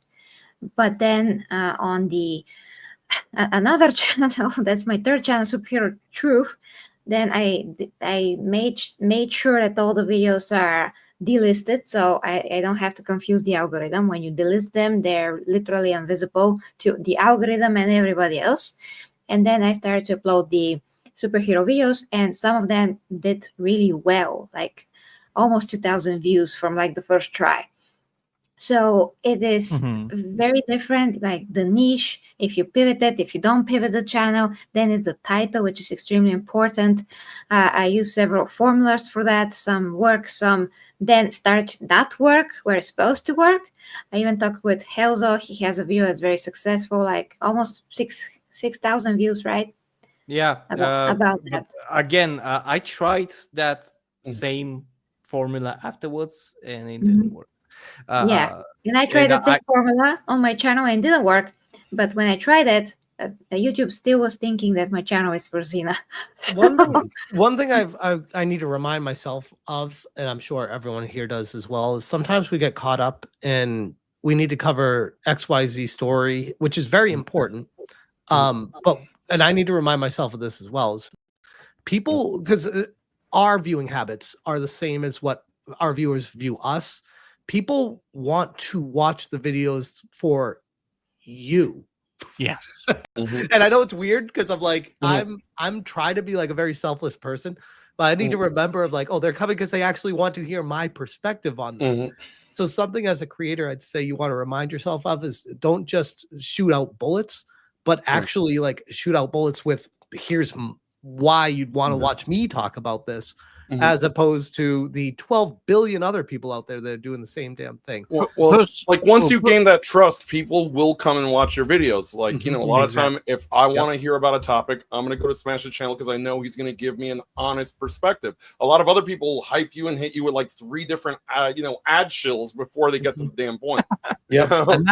But then on the another channel, that's my third channel, Superhero Truth, then I made sure that all the videos are delisted, so I don't have to confuse the algorithm. When you delist them, they're literally invisible to the algorithm and everybody else. And then I started to upload the superhero videos, and some of them did really well, like almost 2,000 views from like the first try. So it is very different, like the niche. If you pivot it, if you don't pivot the channel, then it's the title, which is extremely important. I use several formulas for that. Some work, some then start not work where it's supposed to work. I even talked with Helzo. He has a video that's very successful, like almost 6,000 views, right? Yeah. About that. Again, I tried that same formula afterwards, and it didn't work. Yeah, and I tried that same formula on my channel and it didn't work. But when I tried it, YouTube still was thinking that my channel is for Xena. One thing I need to remind myself of, and I'm sure everyone here does as well, is sometimes we get caught up and we need to cover XYZ story, which is very important. And I need to remind myself of this as well, is people, because our viewing habits are the same as what our viewers view us. People want to watch the videos for you. Yes. And I know it's weird because I'm like, I'm trying to be like a very selfless person, but I need to remember of like, oh, they're coming because they actually want to hear my perspective on this. So something as a creator, I'd say you want to remind yourself of is don't just shoot out bullets, but actually like shoot out bullets with here's why you'd want to watch me talk about this. As opposed to the 12 billion other people out there that are doing the same damn thing. Well, it's like once you gain that trust, people will come and watch your videos. Like, a lot of time, if I want to hear about a topic, I'm going to go to Smash's channel because I know he's going to give me an honest perspective. A lot of other people hype you and hit you with like 3 different, ad shills before they get to the damn point. And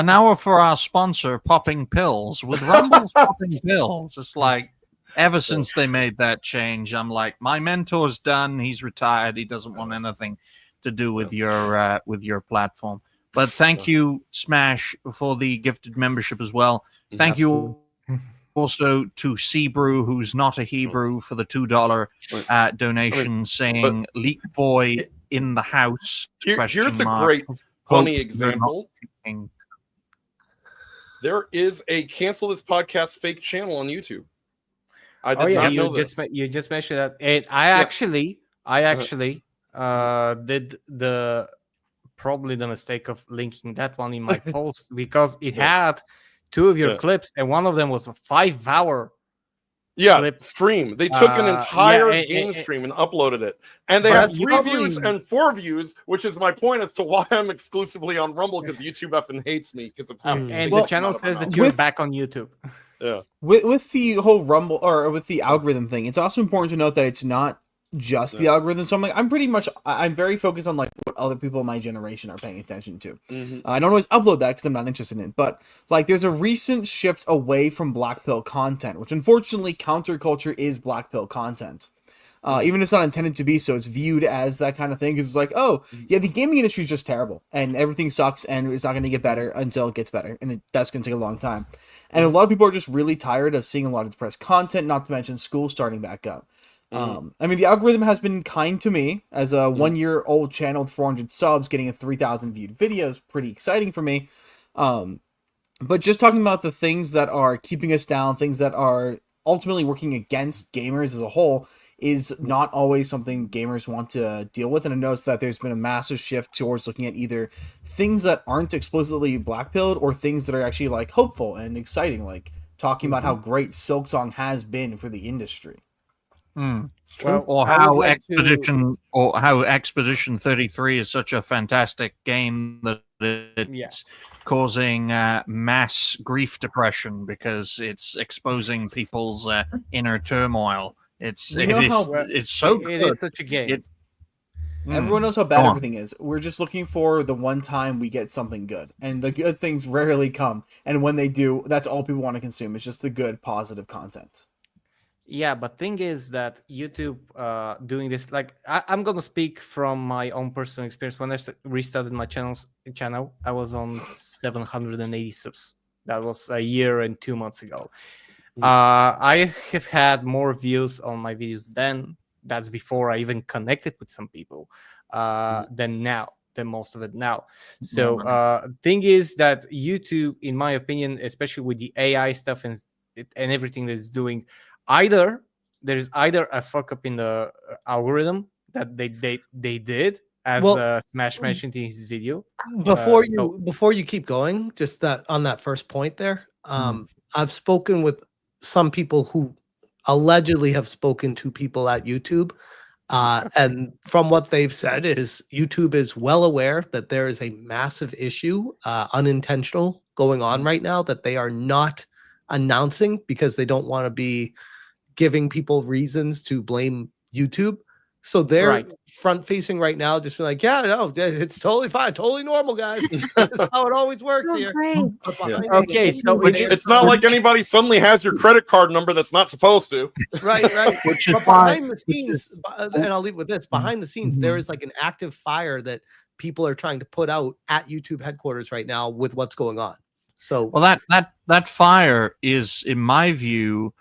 now for our sponsor, Popping Pills. With Rumble's Popping Pills, it's like, ever since they made that change, I'm like, my mentor's done. He's retired. He doesn't want anything to do with your platform. But thank you, Smash, for the gifted membership as well. Thank you also to Sebrew, who's not a Hebrew, for the $2 donation, saying "Leak Boy in the house?" Here's a mark. great Hope funny you're example. not There is a Cancel This Podcast fake channel on YouTube. I did Oh yeah, not you know this. you just mentioned that. And I actually did the probably the mistake of linking that one in my post because it had two of your clips, and one of them was a 5-hour clip. stream. They took an entire yeah, game stream and uploaded it, and they But have you 3 views and 4 views, which is my point as to why I'm exclusively on Rumble, because YouTube effing hates me because of how. and big the they channel come out of my says that mouth. you're back on YouTube. Yeah. With the whole Rumble or with the algorithm thing, it's also important to note that it's not just the algorithm. So I'm very focused on like what other people in my generation are paying attention to. I don't always upload that because I'm not interested in it, but like there's a recent shift away from black pill content, which unfortunately counterculture is black pill content. Even if it's not intended to be so, it's viewed as that kind of thing because it's like, oh yeah, the gaming industry is just terrible and everything sucks and it's not going to get better until it gets better, and that's going to take a long time. And a lot of people are just really tired of seeing a lot of depressed content, not to mention school starting back up. I mean, the algorithm has been kind to me as a 1-year-old channel with 400 subs, getting a 3,000 viewed video is pretty exciting for me. But just talking about the things that are keeping us down, things that are ultimately working against gamers as a whole, is not always something gamers want to deal with. And I noticed that there's been a massive shift towards looking at either things that aren't explicitly black-pilled or things that are actually like hopeful and exciting, like talking about how great Silksong has been for the industry. Well, or I how would like Expedition 33 is such a fantastic game that it's causing mass grief depression because it's exposing people's inner turmoil. It's so good. It is such a game. Everyone knows how bad everything is. We're just looking for the one time we get something good, and the good things rarely come. And when they do, that's all people want to consume. It's just the good, positive content. Yeah, but thing is that YouTube doing this, like I'm gonna speak from my own personal experience. When I restarted my channel, I was on 780 subs. That was a year and 2 months ago. I have had more views on my videos then. That's before I even connected with some people than now. Than most of it now. So thing is that YouTube, in my opinion, especially with the AI stuff and everything that it's doing, there's either a fuck up in the algorithm that they did, as Smash mentioned in his video. Before you keep going, just that on that first point there, I've spoken with some people who allegedly have spoken to people at YouTube, and from what they've said is YouTube is well aware that there is a massive issue, unintentional, going on right now that they are not announcing because they don't want to be giving people reasons to blame YouTube. So they're front facing right now, just be like, yeah, no, it's totally fine, totally normal, guys. This is how it always works here. Okay, so it's not like anybody suddenly has your credit card number that's not supposed to. Right. Which is but behind the scenes, and I'll leave with this, behind the scenes, there is like an active fire that people are trying to put out at YouTube headquarters right now with what's going on. So that fire is, in my view,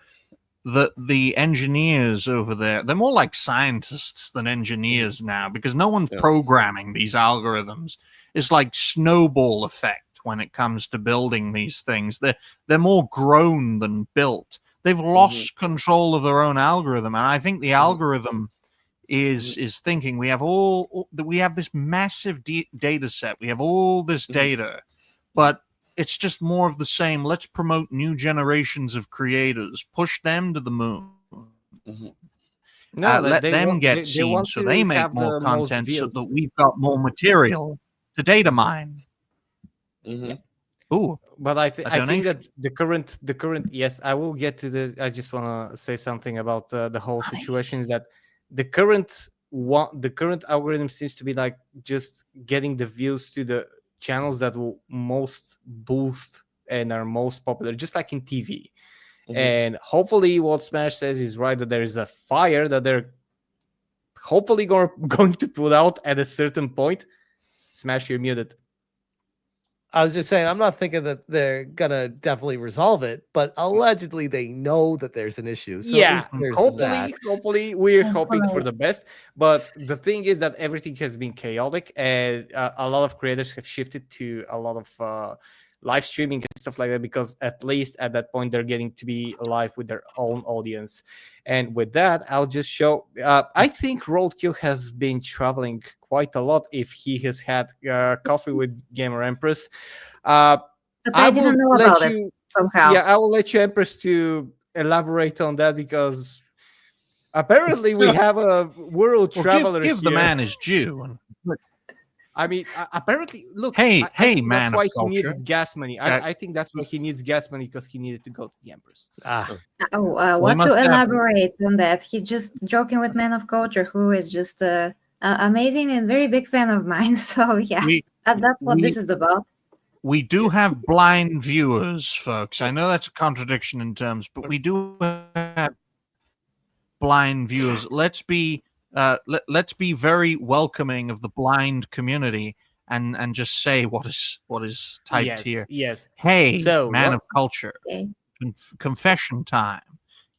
the engineers over there, they're more like scientists than engineers now, because no one's programming these algorithms. It's like snowball effect when it comes to building these things. They're more grown than built. They've lost control of their own algorithm, and I think the algorithm is thinking we have this massive data set, we have all this data, but it's just more of the same. Let's promote new generations of creators, push them to the moon. Let them get seen so they make more content so that we've got more material to data mine. Ooh, but I think that the current yes, I will get to the. I just want to say something about the whole situation. Is that the current algorithm seems to be like just getting the views to the channels that will most boost and are most popular, just like in TV. And hopefully what Smash says is right, that there is a fire that they're hopefully going to put out at a certain point. Smash, you're muted. I was just saying, I'm not thinking that they're gonna definitely resolve it, but allegedly they know that there's an issue. So at least there's that. hopefully we're hoping for Hopefully. the best. But the thing is that everything has been chaotic, and a lot of creators have shifted to a lot of live streaming and stuff like that, because at least at that point they're getting to be live with their own audience. And with that, I'll just show. I think Roadkill has been traveling quite a lot if he has had coffee with Gamer Empress. But I will didn't know let about you. it somehow. Yeah, I will let you, Empress, to elaborate on that, because apparently we have a world traveler give the here. man his due. I mean, apparently, look. Hey, I hey, think man that's why of he culture. needed gas money. I think that's why he needs gas money, because he needed to go to the Empress. What must to have- elaborate on that? He's just joking with Man of Culture, who is just amazing and very big fan of mine. So yeah, We- that's what we- this is about. We do have blind viewers, folks. I know that's a contradiction in terms, but we do have blind viewers. Let's be very welcoming of the blind community and just say what is typed Yes, here. yes. Hey, So, man what- of culture. Okay. Confession time.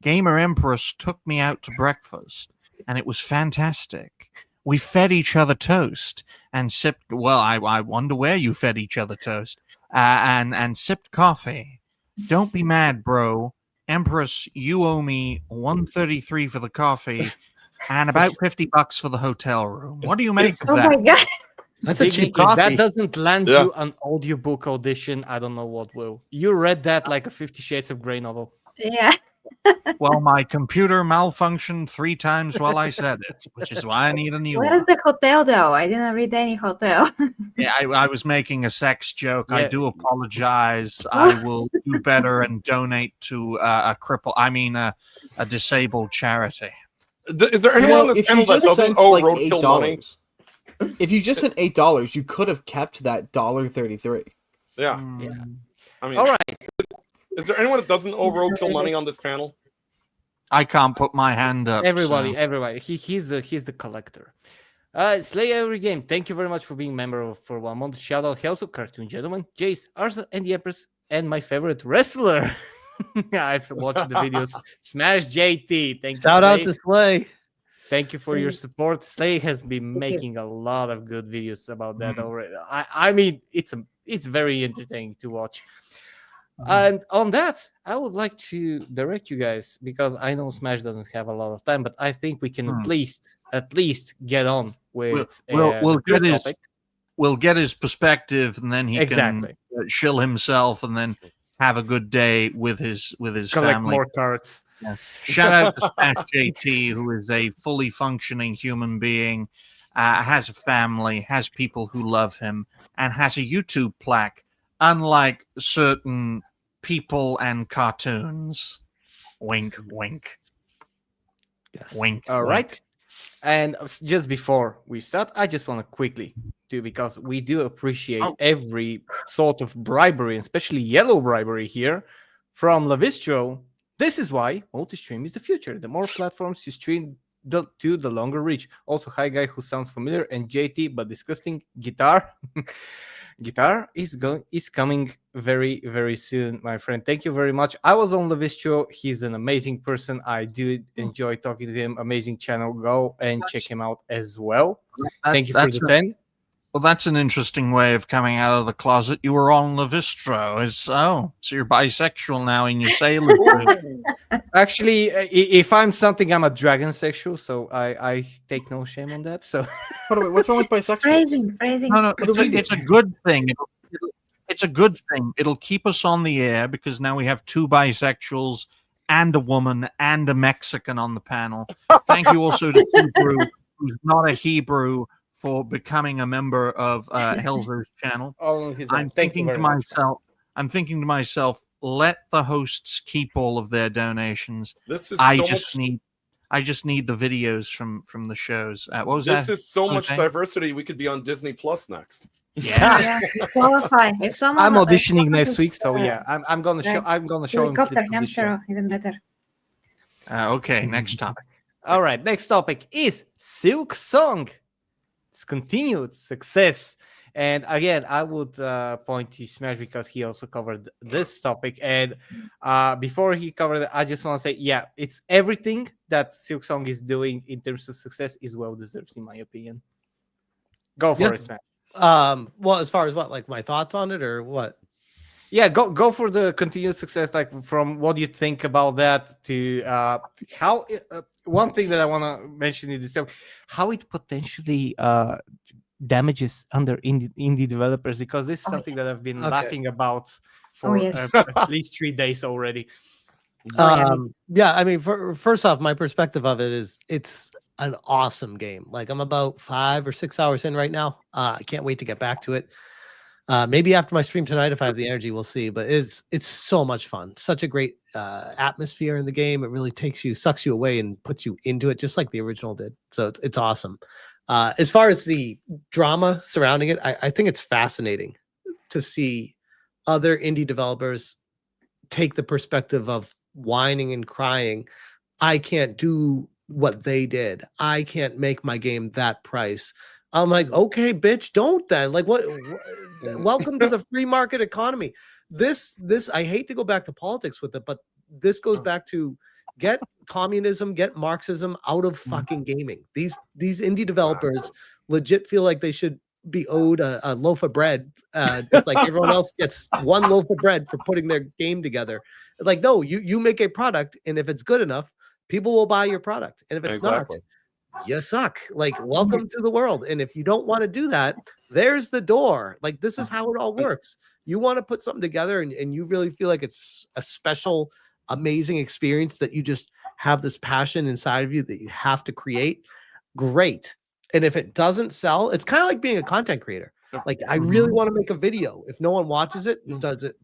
Gamer Empress took me out to breakfast, and it was fantastic. We fed each other toast and sipped. Well, I wonder where you fed each other toast and sipped coffee. Don't be mad, bro. Empress, you owe me $133 for the coffee and about $50 for the hotel room. What do you make of Oh that? my god! That's a Diggy, cheap if coffee. that doesn't land Yeah. you an audiobook audition, I don't know what will. You read that like a 50 Shades of Grey novel. Yeah. Well, my computer malfunctioned 3 times while I said it, which is why I need a new Where one. is the hotel though? I didn't read any hotel. Yeah, I was making a sex joke. I Yeah. do apologize. I will do better and donate to a disabled charity. Is there anyone on this if channel you that just doesn't sent owe like Roadkill money? $8, if you just sent $8, you could have kept that $1.33. Yeah, Yeah. I mean, All right. is there anyone that doesn't owe Roadkill money on this panel? I can't put my hand up. Everybody, so- everybody. He's the collector. Slay Every Game, thank you very much for being a member for 1 month. Shout out also Cartoon Gentleman, Jace, Arza, and the Empress, and my favorite wrestler. I've watched the videos. Smash JT. Thank you. Shout out Slay. to Slay. Thank you for your Slay. support. Slay has been you. making a lot of good videos about that Mhm. already. I mean, it's very entertaining to watch. And on that, I would like to direct you guys, because I know Smash doesn't have a lot of time, but I think we can at least get on with we'll the get first his topic. we'll get his perspective, and then he Exactly. can shill himself, and then have a good day with his Collect family. more cards. Shout out to Smash JT, who is a fully functioning human being, has a family, has people who love him, and has a YouTube plaque, unlike certain people and cartoons. Wink, wink, Yes. wink. All wink. right. And just before we start, I just want to quickly do, because we do appreciate every sort of bribery, especially yellow bribery here from Lavistro. This is why multi-stream is the future. The more platforms you stream, the longer reach. Also, hi guy who sounds familiar, and JT, but disgusting guitar. Guitar is coming very, very soon, my friend. Thank you very much. I was on Lavistro. He's an amazing person. I do enjoy talking to him. Amazing channel. Go and check him out as well. Thank you for the 10. Well, that's an interesting way of coming out of the closet. You were on Lavistro. So you're bisexual now in your sailor suit. Actually, if I'm something, I'm a dragon sexual, so I take no shame on that. So, By the way, what's wrong with bisexual? Phrasing. No, do we do? it's a good thing. It's a good thing. It'll keep us on the air, because now we have 2 bisexuals and a woman and a Mexican on the panel. Thank you also to Hebrew, who's not a Hebrew, for becoming a member of Helzer's channel. I'm thinking to myself, let the hosts keep all of their donations. This is I so just much. need the videos from the shows. What was This that? is so much Okay. diversity. We could be on Disney Plus next. Yeah. Yeah, qualify. If someone, I'm if auditioning someone next is, week, so yeah, I'm gonna show. I'm gonna show him. Helicopter, clips from this show. hamster, even better. Okay, next topic. All right, next topic is Silk Song. It's continued success. And again, I would point to Smash because he also covered this topic. And before he covered it, I just want to say, yeah, it's everything that Silksong is doing in terms of success is well deserved, in my opinion. Go for it, Smash. Well, as far as what, like my thoughts on it or what? Yeah, go for the continued success. Like from what you think about that to how one thing that I want to mention in this topic, how it potentially damages under indie developers, because this is something that I've been laughing about for at least 3 days already. Yeah, I mean, first off, my perspective of it is it's an awesome game. Like I'm about 5 or 6 hours in right now. I can't wait to get back to it. Maybe after my stream tonight, if I have the energy, we'll see. But it's so much fun. Such a great atmosphere in the game. It really sucks you away and puts you into it, just like the original did. So it's awesome. As far as the drama surrounding it, I think it's fascinating to see other indie developers take the perspective of whining and crying. I can't do what they did. I can't make my game that price. I'm like, okay, bitch, don't then. Like, what? Welcome to the free market economy. This, I hate to go back to politics with it, but this goes back to get communism, get Marxism out of fucking gaming. These indie developers legit feel like they should be owed a loaf of bread, just like everyone else gets one loaf of bread for putting their game together. Like, no, you make a product, and if it's good enough, people will buy your product. And if it's not, you suck. Like, welcome to the world. And if you don't want to do that, there's the door. Like, this is how it all works. You want to put something together and you really feel like it's a special, amazing experience that you just have this passion inside of you that you have to create. Great. And if it doesn't sell, it's kind of like being a content creator. Like, I really want to make a video. If no one watches it, does it,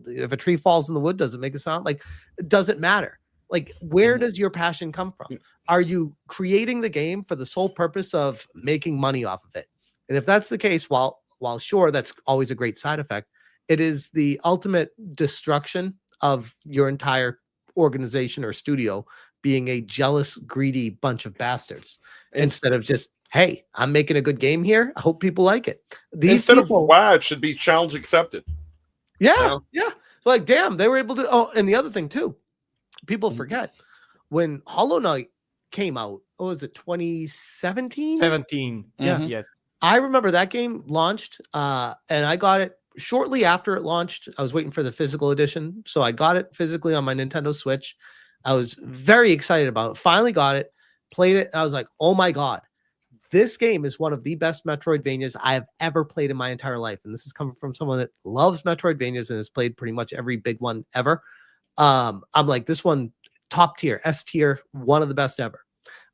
if a tree falls in the wood, does it make a sound? Like, it doesn't matter. Like, where does your passion come from? Are you creating the game for the sole purpose of making money off of it? And if that's the case, while sure, that's always a great side effect, it is the ultimate destruction of your entire organization or studio being a jealous, greedy bunch of bastards instead of just, hey, I'm making a good game here. I hope people like it. Instead of wow, it should be challenge accepted. Yeah, yeah. Like, damn, they were able to. Oh, and the other thing too, people forget when Hollow Knight came out. What was it, 2017? 17. Yeah. Yes. I remember that game launched, and I got it shortly after it launched. I was waiting for the physical edition, so I got it physically on my Nintendo Switch. I was very excited about it. Finally got it, played it, and I was like, oh my God, this game is one of the best Metroidvanias I have ever played in my entire life. And this is coming from someone that loves Metroidvanias and has played pretty much every big one ever. I'm like, this one, top tier, S tier, one of the best ever.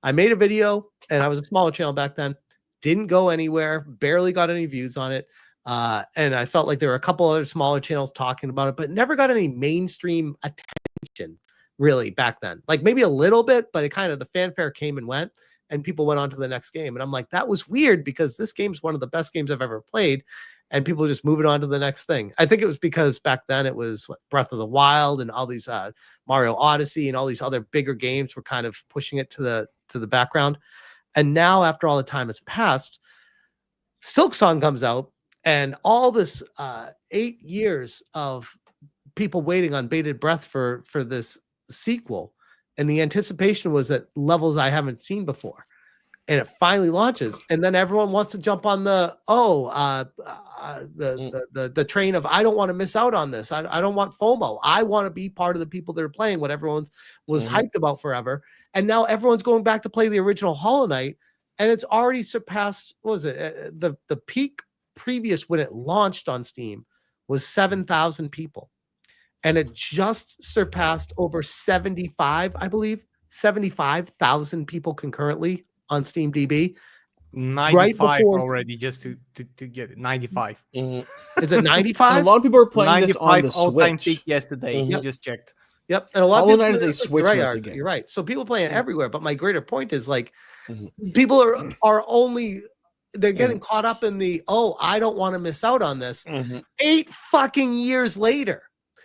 I made a video, and I was a smaller channel back then. Didn't go anywhere, barely got any views on it. And I felt like there were a couple other smaller channels talking about it, but never got any mainstream attention really back then. Like maybe a little bit, but it kind of, the fanfare came and went and people went on to the next game. And I'm like, that was weird because this game's one of the best games I've ever played. And people just moving on to the next thing. I think it was because back then it was Breath of the Wild and all these Mario Odyssey and all these other bigger games were kind of pushing it to the background. And now, after all the time has passed, Silksong comes out, and all this 8 years of people waiting on bated breath for this sequel, and the anticipation was at levels I haven't seen before. And it finally launches, and then everyone wants to jump on the train of, I don't want to miss out on this. I don't want FOMO. I want to be part of the people that are playing what everyone was hyped about forever. And now everyone's going back to play the original Hollow Knight, and it's already surpassed. What was it? The peak previous when it launched on Steam was 7,000 people, and it just surpassed over 75,000 people concurrently on Steam DB. 95 right already, just to get it. 95. Is it 95? A lot of people are playing this on the all-time Switch. peak yesterday. You just checked. Yep, and a lot Hollow of Knight people, is a Switch game. You're right. So people playing everywhere. But my greater point is like, people are only, they're getting caught up in the, I don't want to miss out on this. 8 fucking years later.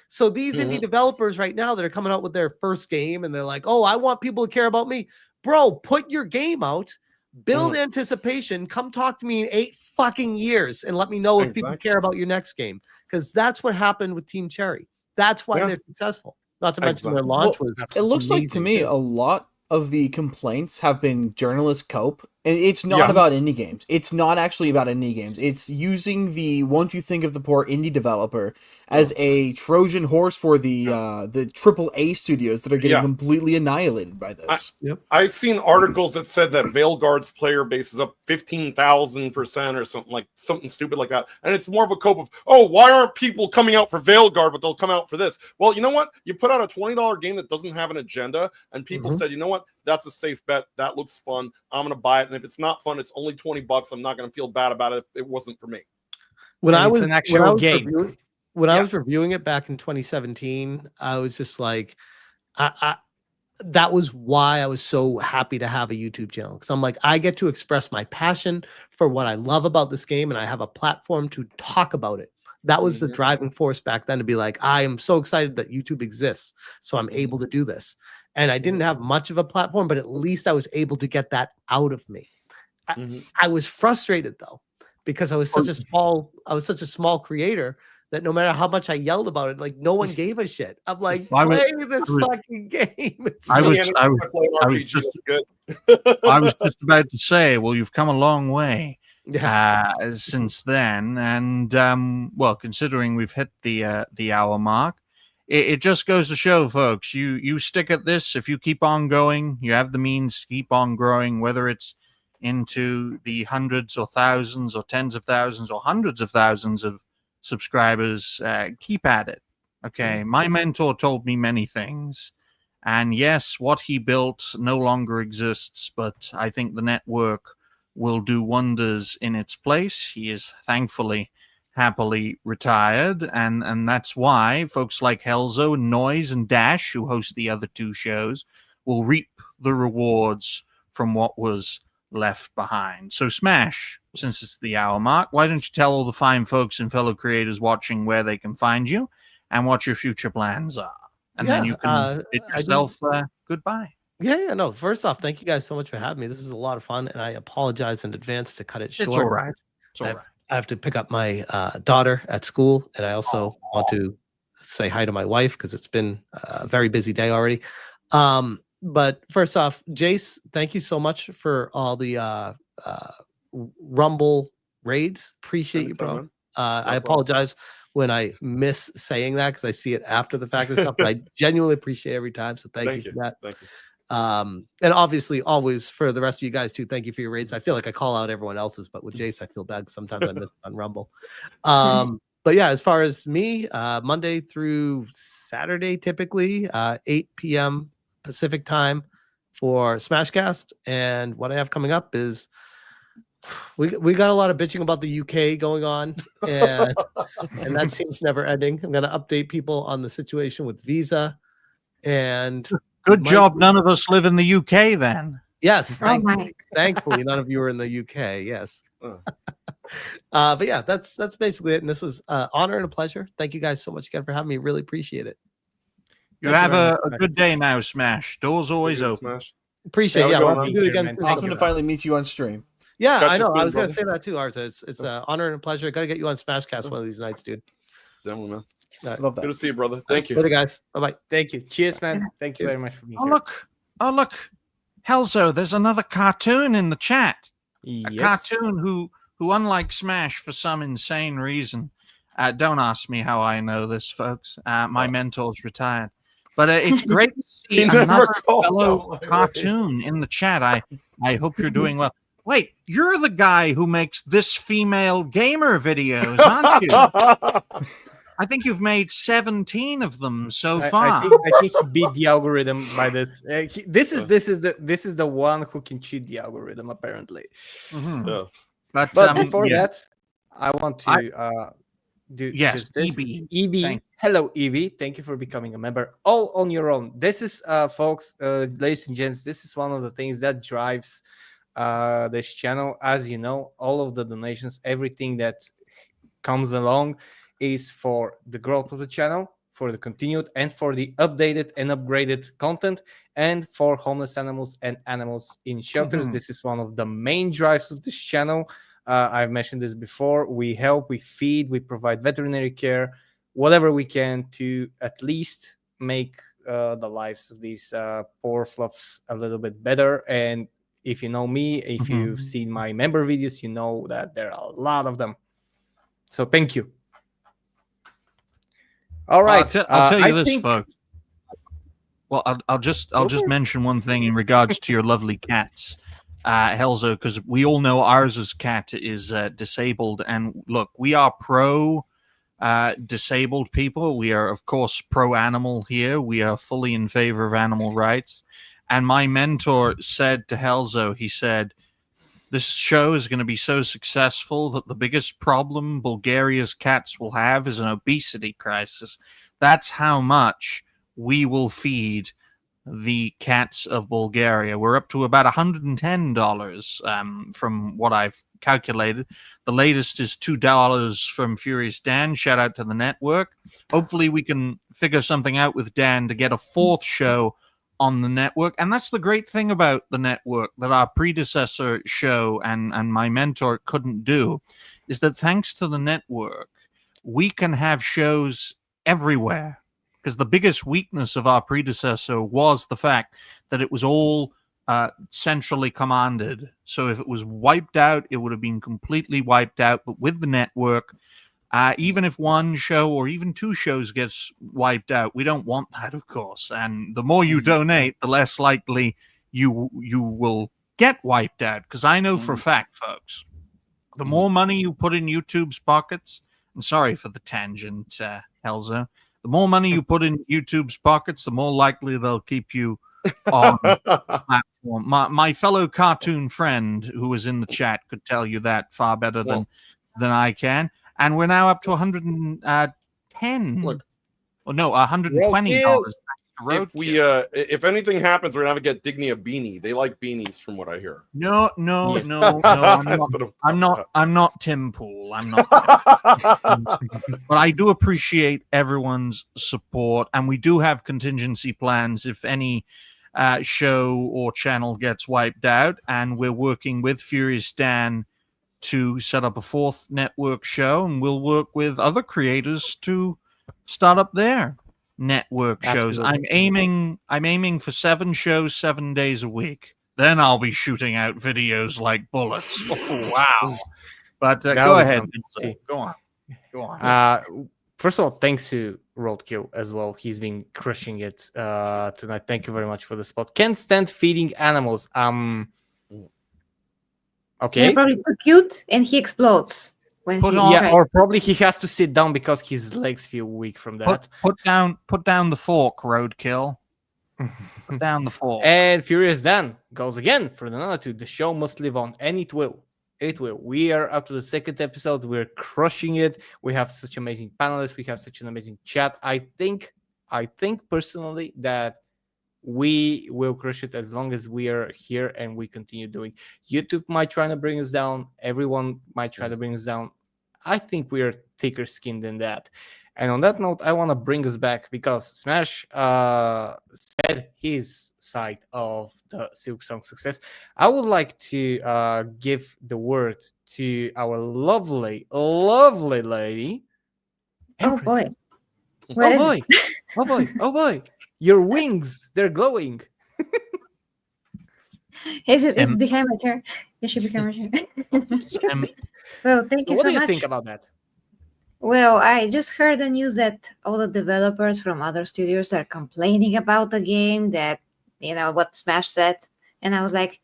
So these indie developers right now that are coming out with their first game and they're like, I want people to care about me. Bro, put your game out Build anticipation. Come talk to me in 8 fucking years and let me know if people care about your next game. Because that's what happened with Team Cherry. That's why they're successful. Not to mention their launch was it looks like to me a lot of the complaints have been journalist cope, and it's not about indie games. It's not actually about indie games. It's using the "won't you think of the poor indie developer" as a Trojan horse for the AAA studios that are getting completely annihilated by this. I've seen articles that said that Veilguard's player base is up 15,000% or something stupid like that, and it's more of a cope of, oh, why aren't people coming out for Veilguard, but they'll come out for this? Well, you know what? You put out a $20 game that doesn't have an agenda, and people said, you know what? That's a safe bet. That looks fun. I'm gonna buy it, and if it's not fun, it's only $20. I'm not gonna feel bad about it if it wasn't for me. When I was an actual game. I was reviewing it back in 2017, I was just like, that was why I was so happy to have a YouTube channel, because I'm like, I get to express my passion for what I love about this game, and I have a platform to talk about it. That was the driving force back then, to be like, I am so excited that YouTube exists, so I'm able to do this. And I didn't have much of a platform, but at least I was able to get that out of me. I was frustrated though, because I was such a small creator that no matter how much I yelled about it, like no one gave a shit. I'm like, play this fucking game. I was just about to say, well, you've come a long way since then, and well, considering we've hit the hour mark, it just goes to show, folks, you stick at this. If you keep on going, you have the means to keep on growing, whether it's into the hundreds or thousands or tens of thousands or hundreds of thousands of subscribers. Keep at it. Okay, my mentor told me many things, and yes, what he built no longer exists, but I think the network will do wonders in its place. He is thankfully happily retired, and that's why folks like Helzo, Noise, and Dash, who host the other two shows, will reap the rewards from what was left behind. So Smash, since it's the hour mark, why don't you tell all the fine folks and fellow creators watching where they can find you and what your future plans are, and then you can bid yourself goodbye. No, first off, thank you guys so much for having me. This was a lot of fun, and I apologize in advance to cut it short. It's all right. It's all right. I have to pick up my daughter at school, and I also want to say hi to my wife because it's been a very busy day already. But first off, Jace, thank you so much for all the Rumble raids. Appreciate you, bro. I apologize when I miss saying that because I see it after the fact and stuff, but I genuinely appreciate it every time. So thank you for that. Thank you. And obviously always for the rest of you guys too, thank you for your raids. I feel like I call out everyone else's, but with Jace I feel bad because sometimes I miss on Rumble. But yeah, as far as me, Monday through Saturday typically 8 p.m. Pacific time for Smashcast, and what I have coming up is we got a lot of bitching about the UK going on, and that seems never ending. I'm going to update people on the situation with Visa, and good job. None of us live in the UK then. Yes, thankfully, none of you are in the UK. Yes, but yeah, that's basically it. And this was honor and a pleasure. Thank you guys so much again for having me. Really appreciate it. You have a good day now, Smash. Doors always open. Smash. Appreciate it. Yeah, we'll do it again. Awesome to finally meet you on stream. Yeah, I know. I was going to say that too, Arza. It's an honor and a pleasure. Got to get you on Smashcast one of these nights, dude. Definitely, man. Love that. Good to see you, brother. Thank you. Later, guys. Bye-bye. Thank you. Cheers, man. Thank you very much for being here. Look. Helzo, there's another cartoon in the chat. Yes. A cartoon who unlike Smash for some insane reason, don't ask me how I know this, folks. My mentor's retired. But it's great to see another fellow cartoon in the chat. I hope you're doing well. Wait, you're the guy who makes This Female Gamer videos, aren't you? I think you've made 17 of them so far. I think he beat the algorithm by this. This is the one who can cheat the algorithm, apparently. Mm-hmm. Yeah. But before that, I want to yes, this. EB. Hello, Evie. Thank you for becoming a member. All on your own. This is, folks, ladies and gents. This is one of the things that drives this channel. As you know, all of the donations, everything that comes along, is for the growth of the channel, for the continued and for the updated and upgraded content, and for homeless animals and animals in shelters. This is one of the main drives of this channel. I've mentioned this before. We help, we feed, we provide veterinary care, whatever we can to at least make the lives of these poor fluffs a little bit better. And if you know me, if you've seen my member videos, you know that there are a lot of them. So thank you. All right. I'll tell you this, folks. Well, I'll just mention one thing in regards to your lovely cats, Helzo, because we all know ours cat is disabled, and look, we are pro disabled people. We are, of course, pro animal here. We are fully in favor of animal rights. And my mentor said to Helzo, he said, this show is going to be so successful that the biggest problem Bulgaria's cats will have is an obesity crisis. That's how much we will feed the cats of Bulgaria. We're up to about $110 from what I've calculated. The latest is $2 from Furious Dan. Shout out to the network. Hopefully we can figure something out with Dan to get a fourth show on the network. And that's the great thing about the network that our predecessor show and my mentor couldn't do, is that thanks to the network, we can have shows everywhere. Because the biggest weakness of our predecessor was the fact that it was all centrally commanded. So if it was wiped out, it would have been completely wiped out. But with the network, even if one show or even two shows gets wiped out, we don't want that, of course. And the more you donate, the less likely you will get wiped out. Because I know for a fact, folks, the more money you put in YouTube's pockets, and sorry for the tangent, Helzo, the more money you put in YouTube's pockets, the more likely they'll keep you on the platform. My fellow cartoon friend who was in the chat could tell you that far better than I can. And we're now up to $110. Look, well, no, $120. If anything happens, we're gonna have to get Digny a beanie. They like beanies, from what I hear. No. I'm not Tim Pool. I'm not. But I do appreciate everyone's support, and we do have contingency plans if any show or channel gets wiped out, and we're working with Furious Dan to set up a fourth network show, and we'll work with other creators to start up their network shows. I'm aiming for 7 shows 7 days a week. Then I'll be shooting out videos like bullets. Oh, wow. But go ahead. Go on. First of all, thanks to Roadkill as well. He's been crushing it tonight. Thank you very much for the spot. Can't stand feeding animals. Okay. They're probably too cute, and he explodes when or probably he has to sit down because his legs feel weak from that. Put down the fork, Roadkill. Put down the fork. And Furious Dan goes again for another 2. The show must live on, and it will. It will. We are up to the 2nd episode. We're crushing it. We have such amazing panelists. We have such an amazing chat. I think personally that we will crush it as long as we are here and we continue doing. YouTube might try to bring us down. Everyone might try to bring us down. I think we are thicker skinned than that. And on that note, I want to bring us back because Smash said his side of the Silk Song success. I would like to give the word to our lovely lady, Empress. Oh boy. Your wings, they're glowing. It's behind my chair. It should be behind my chair. Well, thank you so much. What do you think about that? Well, I just heard the news that all the developers from other studios are complaining about the game, that, what Smash said. And I was like,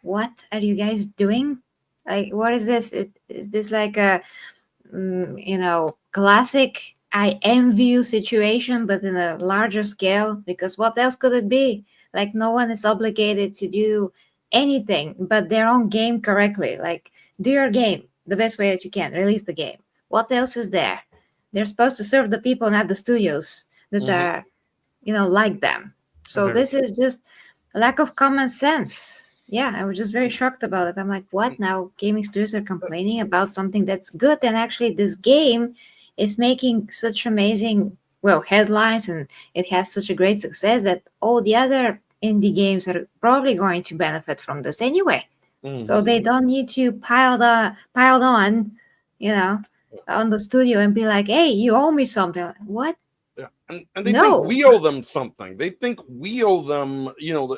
what are you guys doing? Like, what is this? Is this like a, classic I envy you situation, but in a larger scale? Because what else could it be? Like, no one is obligated to do anything but their own game correctly. Like, do your game the best way that you can. Release the game. What else is there? They're supposed to serve the people, not the studios that are, like them. So this is just a lack of common sense. Yeah, I was just very shocked about it. I'm like, what? Now gaming studios are complaining about something that's good, and actually this game is making such amazing headlines, and it has such a great success that all the other indie games are probably going to benefit from this anyway. So they don't need to piled on, on the studio and be like, hey, you owe me something. What? Yeah. And they No. think we owe them something. They think we owe them,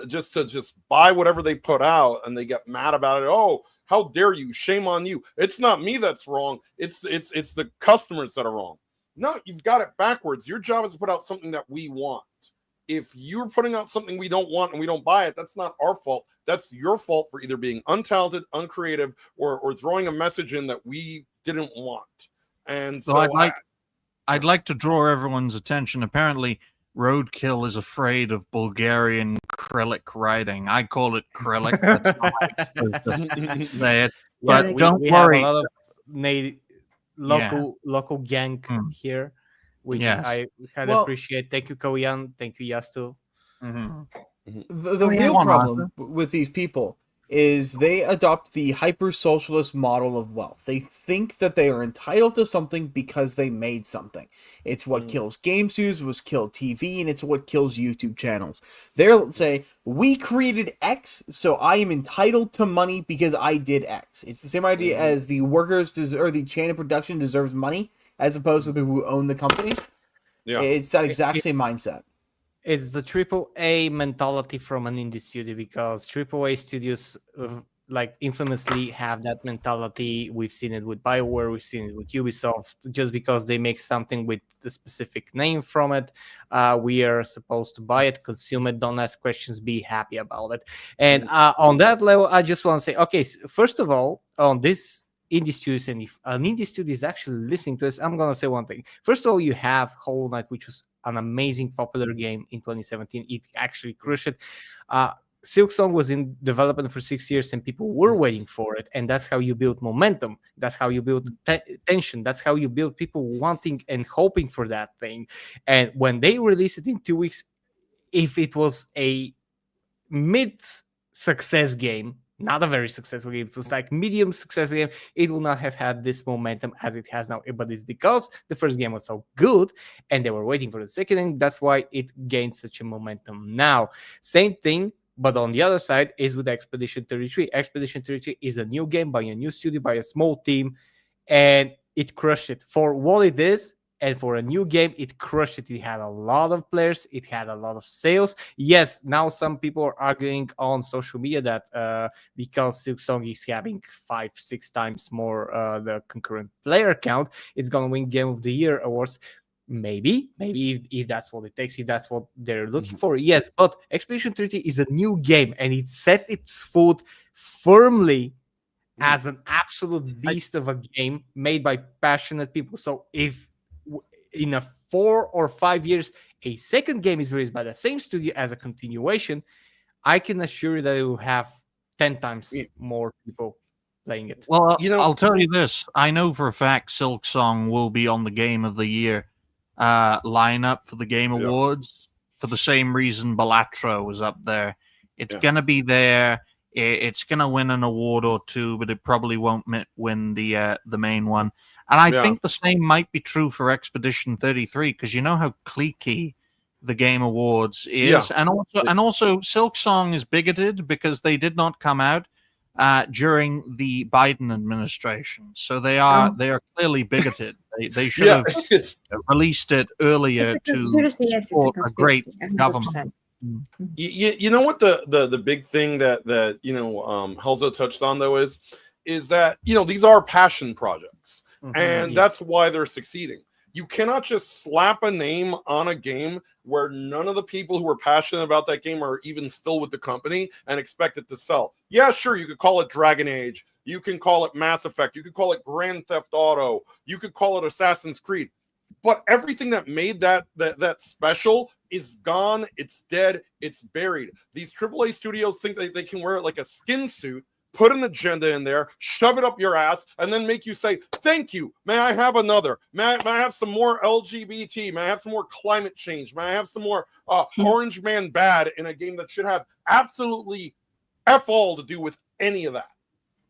just to buy whatever they put out, and they get mad about it. Oh, how dare you? Shame on you. It's not me that's wrong. It's the customers that are wrong. No, you've got it backwards. Your job is to put out something that we want. If you're putting out something we don't want and we don't buy it, that's not our fault. That's your fault for either being untalented, uncreative, or throwing a message in that we didn't want. And so I'd like to draw everyone's attention. Apparently, Roadkill is afraid of Bulgarian Krylic writing. I call it Krylic. That's how I supposed to say it. But don't worry. Have a lot of local gang here, which I kind of appreciate. Thank you, Koyan. Thank you, Yastu. The real problem with these people is they adopt the hyper-socialist model of wealth. They think that they are entitled to something because they made something. It's what kills game studios, was killed TV, and it's what kills YouTube channels. They'll say, we created X, so I am entitled to money because I did X. It's the same idea as the workers or the chain of production deserves money, as opposed to the people who own the company. Yeah. It's that exact same mindset. It's the AAA mentality from an indie studio, because AAA studios infamously have that mentality. We've seen it with BioWare, we've seen it with Ubisoft. Just because they make something with the specific name from it, we are supposed to buy it, consume it, don't ask questions, be happy about it. And on that level, I just want to say, okay, first of all, on this indie studios, and if an indie studio is actually listening to this, I'm gonna say one thing. First of all, you have Hollow Knight, which was an amazing popular game in 2017. It actually crushed it. Silksong was in development for 6 years, and people were waiting for it, and that's how you build momentum. That's how you build tension. That's how you build people wanting and hoping for that thing. And when they released it in 2 weeks, if it was a mid-success game, not a very successful game, it was like medium success game, it would not have had this momentum as it has now. But it's because the first game was so good and they were waiting for the second game. That's why it gained such a momentum now. Same thing, but on the other side is with Expedition 33. Expedition 33 is a new game by a new studio, by a small team, and it crushed it. For what it is, and for a new game, it crushed it. It had a lot of players. It had a lot of sales. Yes, now some people are arguing on social media that because Silksong is having 5-6 times more the concurrent player count, it's going to win Game of the Year awards. Maybe if that's what it takes, if that's what they're looking for. Yes, but Expedition 30 is a new game, and it set its foot firmly as an absolute beast of a game made by passionate people. So if in a 4 or 5 years a second game is released by the same studio as a continuation, I can assure you that it will have 10 times more people playing it. Well, I'll tell you this. I know for a fact Silksong will be on the Game of the Year lineup for the Game Awards for the same reason Balatro was up there. It's going to be there. It's going to win an award or two, but it probably won't win the main one. And I think the same might be true for Expedition 33, because you know how cliquey the Game Awards is, and also Silksong is bigoted because they did not come out during the Biden administration, so they are clearly bigoted. They should have released it earlier to support a great government. You know what the big thing that Helzo touched on though is that these are passion projects. And that's why they're succeeding. You cannot just slap a name on a game where none of the people who are passionate about that game are even still with the company and expect it to sell. Yeah, sure, you could call it Dragon Age. You can call it Mass Effect. You could call it Grand Theft Auto. You could call it Assassin's Creed. But everything that made that special is gone. It's dead. It's buried. These AAA studios think they can wear it like a skin suit, put an agenda in there, shove it up your ass, and then make you say, thank you. May I have another? May I have some more LGBT? May I have some more climate change? May I have some more Orange Man bad in a game that should have absolutely F all to do with any of that?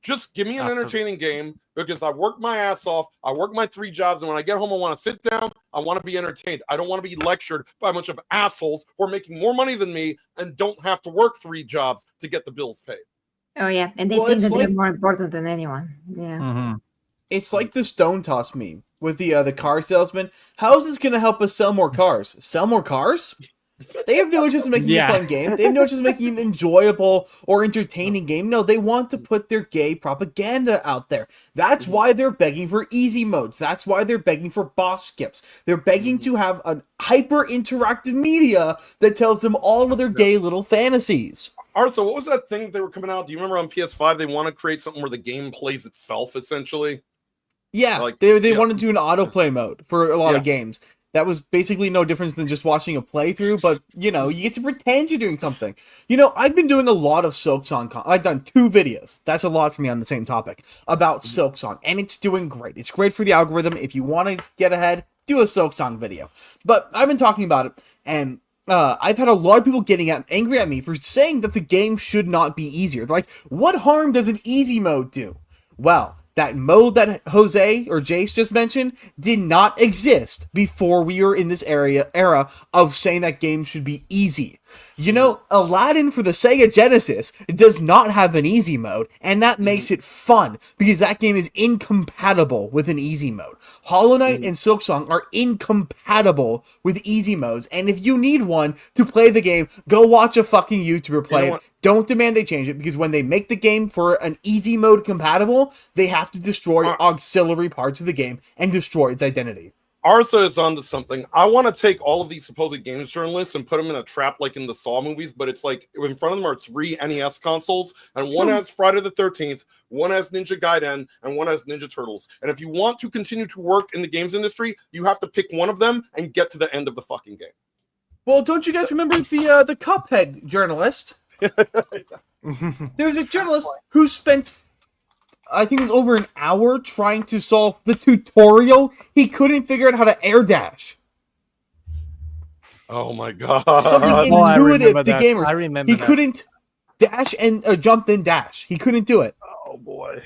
Just give me an Absolutely. entertaining game because I work my ass off. I work my 3 jobs, and when I get home, I want to sit down. I want to be entertained. I don't want to be lectured by a bunch of assholes who are making more money than me and don't have to work 3 jobs to get the bills paid. Oh yeah, and they Well, think it's that they're like- more important than anyone. Yeah. Mm-hmm. It's like the stone toss meme with the car salesman. How is this going to help us sell more cars? Sell more cars? They have no interest in making Yeah. a fun game. They have no interest in making an enjoyable or entertaining game. No, they want to put their gay propaganda out there. That's why they're begging for easy modes. That's why they're begging for boss skips. They're begging to have a hyper interactive media that tells them all of their gay little fantasies. All right, so what was that thing that they were coming out? Do you remember on PS5 they want to create something where the game plays itself, essentially? Yeah, Like, they yeah. want to do an autoplay mode for a lot Yeah. of games. That was basically no difference than just watching a playthrough, but, you know, you get to pretend you're doing something. You know, I've been doing a lot of Silksong. I've done 2 videos. That's a lot for me on the same topic about Silksong, and it's doing great. It's great for the algorithm. If you want to get ahead, do a Silksong video. But I've been talking about it, and I've had a lot of people getting angry at me for saying that the game should not be easier. They're like, what harm does an easy mode do? Well, that mode that Jose or Jace just mentioned did not exist before we were in this era of saying that games should be easy. You know, Aladdin for the Sega Genesis does not have an easy mode, and that makes it fun, because that game is incompatible with an easy mode. Hollow Knight and Silksong are incompatible with easy modes, and if you need one to play the game, go watch a fucking YouTuber play it. Don't demand they change it, because when they make the game for an easy mode compatible, they have to destroy auxiliary parts of the game and destroy its identity. Arsa is onto something. I want to take all of these supposed games journalists and put them in a trap like in the Saw movies, but it's like in front of them are 3 NES consoles, and one has Friday the 13th, one has Ninja Gaiden, and one has Ninja Turtles. And if you want to continue to work in the games industry, you have to pick one of them and get to the end of the fucking game. Well, don't you guys remember the Cuphead journalist? There was a journalist who spent, I think it was over an hour trying to solve the tutorial. He couldn't figure out how to air dash. Oh my god. Something Oh, I intuitive remember to that. gamers. I remember He that. couldn't dash and jump then dash. He couldn't do it. Oh boy.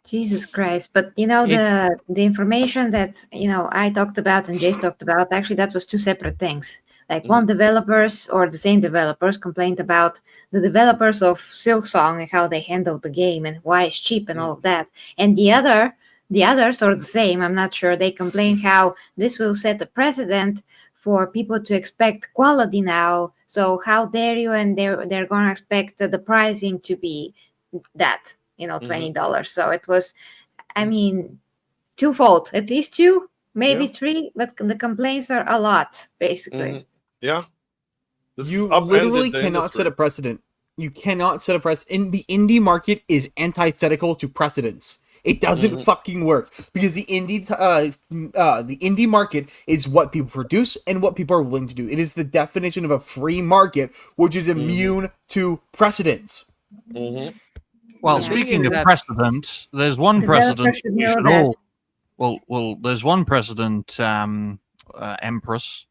Jesus Christ. But you know, the information that, you know, I talked about and Jace talked about, actually that was 2 separate things. Like one developers or the same developers complained about the developers of Silksong and how they handled the game and why it's cheap and all of that. And the others are the same. I'm not sure. They complain how this will set a precedent for people to expect quality now. So how dare you? And they're gonna expect the pricing to be that, you know, $20. So it was, I mean, twofold, at least 2, maybe 3, but the complaints are a lot, basically. Yeah. This You has upended literally the cannot industry. set a precedent. You cannot set a precedent. The indie market is antithetical to precedents. It doesn't fucking work, because the indie market is what people produce and what people are willing to do. It is the definition of a free market, which is immune to precedents. Well, Yeah. speaking Is of that- precedent, there's one Developers precedent should we know should that. all. Well, there's one precedent, Empress,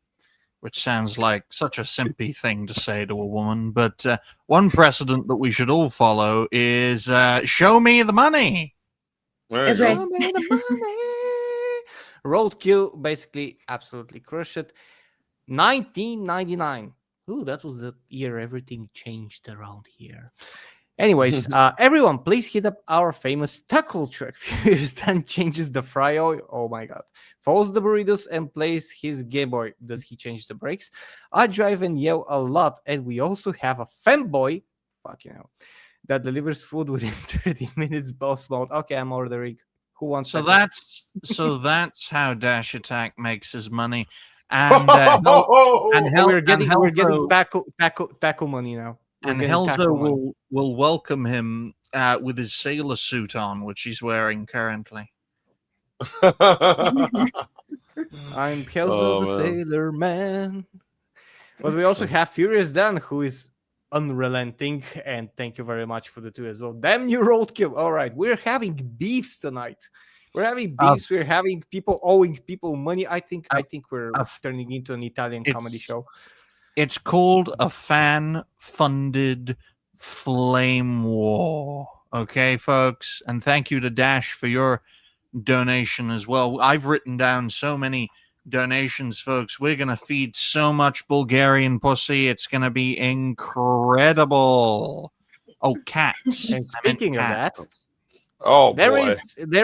which sounds like such a simpy thing to say to a woman, but one precedent that we should all follow is show me the money. There you Agree. go. Roadkill basically absolutely crushed it. 1999. Ooh, that was the year everything changed around here. Anyways, everyone, please hit up our famous tackle track. Furious Dan changes the fry oil. Oh my god. Folds the burritos and plays his Game Boy. Does he change the brakes? I drive and yell a lot, and we also have a fanboy, fuck you know, that delivers food within 30 minutes. Boss mode. Okay, I'm ordering. Who wants So that? that's how Dash Attack makes his money, and We're getting Helzo- taco money now. We're and getting Helzo taco money. will welcome him with his sailor suit on, which he's wearing currently. I'm Kelso Oh, the man. Sailor Man. But we also have Furious Dan, who is unrelenting, and thank you very much for the 2 as well. Damn you, Roadkill. All right, we're having beefs tonight. We're having beefs. We're having people owing people money. I think we're turning into an Italian comedy show. It's called a fan-funded flame war. Okay, folks, and thank you to Dash for your donation as well. I've written down so many donations, folks. We're gonna feed so much Bulgarian pussy. It's gonna be incredible. Oh, cats. And speaking of that, Oh there boy.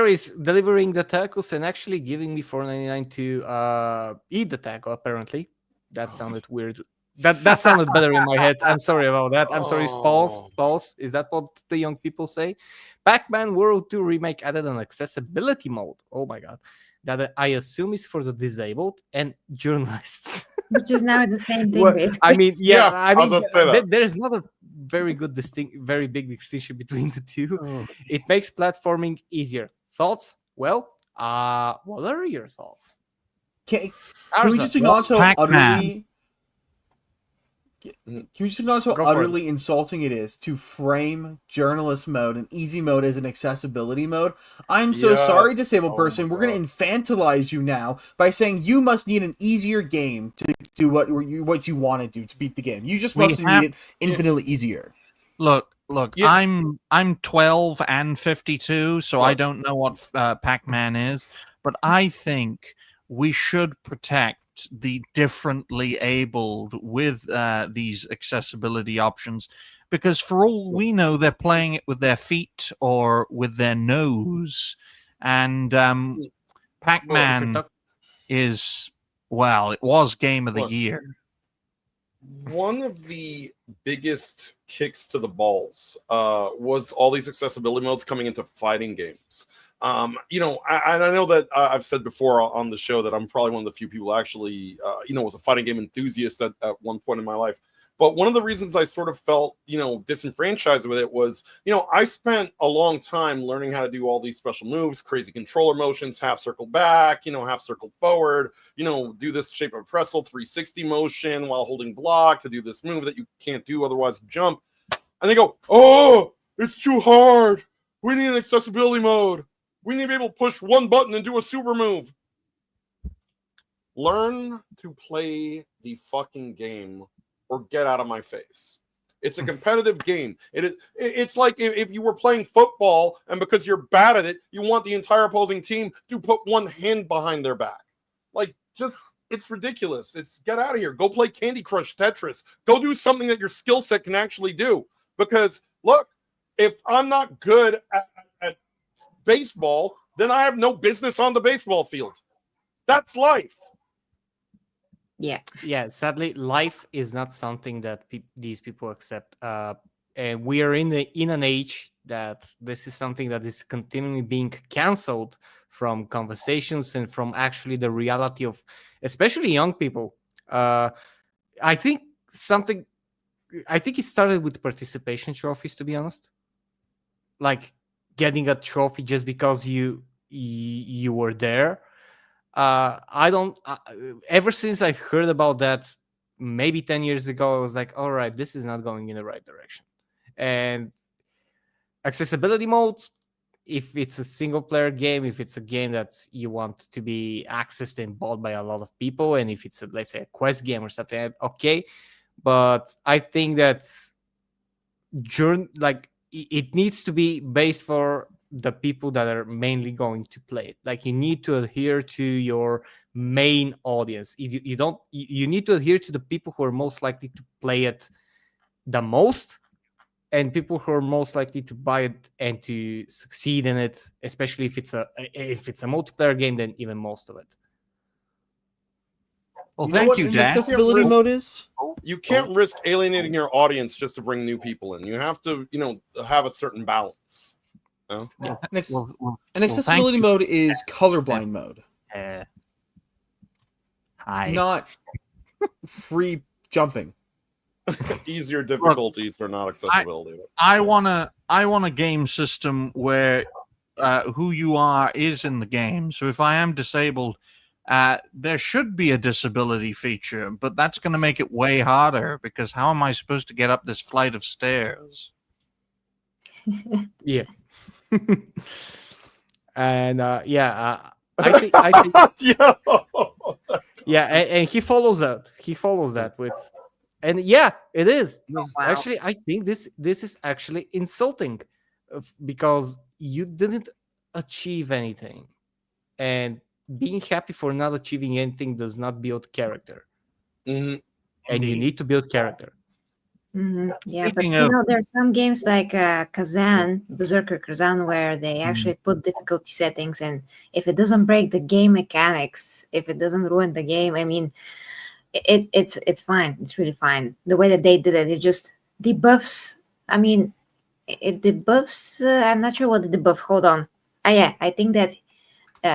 is delivering the tacos and actually giving me $4.99 to eat the taco. Apparently, that sounded weird. That sounded better in my head. I'm sorry about that. I'm sorry. Pause. Pause. Is that what the young people say? Pac-Man World 2 Remake added an accessibility mode. Oh my god. That I assume is for the disabled and journalists. Which is now the same thing, What- basically. I mean, Yeah, I I was mean, about to say that. there's not a very big distinction between the two. Oh. It makes platforming easier. Thoughts? Well, what are your thoughts? Can Ours we are- just acknowledge how Pac-Man. utterly? Can we just acknowledge how Go for it. utterly insulting it is to frame journalist mode and easy mode as an accessibility mode? I'm so Yes. sorry, disabled Oh person. my We're going to infantilize you now by saying you must need an easier game to do what you want to do to beat the game. You just We must have- need it infinitely easier. Look, Yeah. I'm 12 and 52, so I Look. don't know what Pac-Man is, but I think we should protect the differently abled with these accessibility options, because for all we know, they're playing it with their feet or with their nose, and Pac-Man talk- is, well, it was Game of the Look. Year. One of the biggest kicks to the balls was all these accessibility modes coming into fighting games. I know that I've said before on the show that I'm probably one of the few people actually, was a fighting game enthusiast at one point in my life. But one of the reasons I sort of felt, disenfranchised with it was, I spent a long time learning how to do all these special moves, crazy controller motions, half circle back, half circle forward, do this shape of a pretzel, 360 motion while holding block to do this move that you can't do, otherwise you jump. And they go, oh, it's too hard. We need an accessibility mode. We need to be able to push one button and do a super move. Learn to play the fucking game or get out of my face. It's a competitive game. It's like if you were playing football and because you're bad at it, you want the entire opposing team to put one hand behind their back. Like, it's ridiculous. Get out of here. Go play Candy Crush, Tetris. Go do something that your skill set can actually do. Because, look, if I'm not good at baseball, then I have no business on the baseball field. That's life. Yeah, sadly, life is not something that these people accept. And we are in an age that this is something that is continually being canceled from conversations and from actually the reality of, especially young people. I think it started with participation trophies, to be honest. Like getting a trophy just because you were there. Ever since I've heard about that, maybe 10 years ago, I was like, all right, this is not going in the right direction. And accessibility mode, if it's a single player game, if it's a game that you want to be accessed and bought by a lot of people, and if it's let's say a quest game or something, okay. But I think that it needs to be based for the people that are mainly going to play it. Like, you need to adhere to your main audience. You need to adhere to the people who are most likely to play it the most, and people who are most likely to buy it and to succeed in it, especially if it's a multiplayer game, then even most of it. Well, You know thank what you, an Dan. accessibility mode is? You can't risk alienating your audience just to bring new people in. You have to, have a certain balance. An Thank accessibility you. mode is colorblind mode, Hi. not free jumping. Easier difficulties are not accessibility. I want a game system where who you are is in the game. So if I am disabled, there should be a disability feature, but that's going to make it way harder, because how am I supposed to get up this flight of stairs? Yeah. And I think Yeah. yeah, and he follows that with, and yeah, it is. Wow. Actually, I think this is actually insulting. because you didn't achieve anything, and being happy for not achieving anything does not build character, Hmm. and you Indeed. need to build character. Yeah, but Speaking you of- know, there's some games like Kazan, Berserker Kazan, where they actually put difficulty settings, and if it doesn't break the game mechanics, if it doesn't ruin the game, I mean, it's fine. It's really fine. The way that they did it, it just debuffs. I mean, it debuffs. I'm not sure what the debuff. Hold on. Yeah, I think that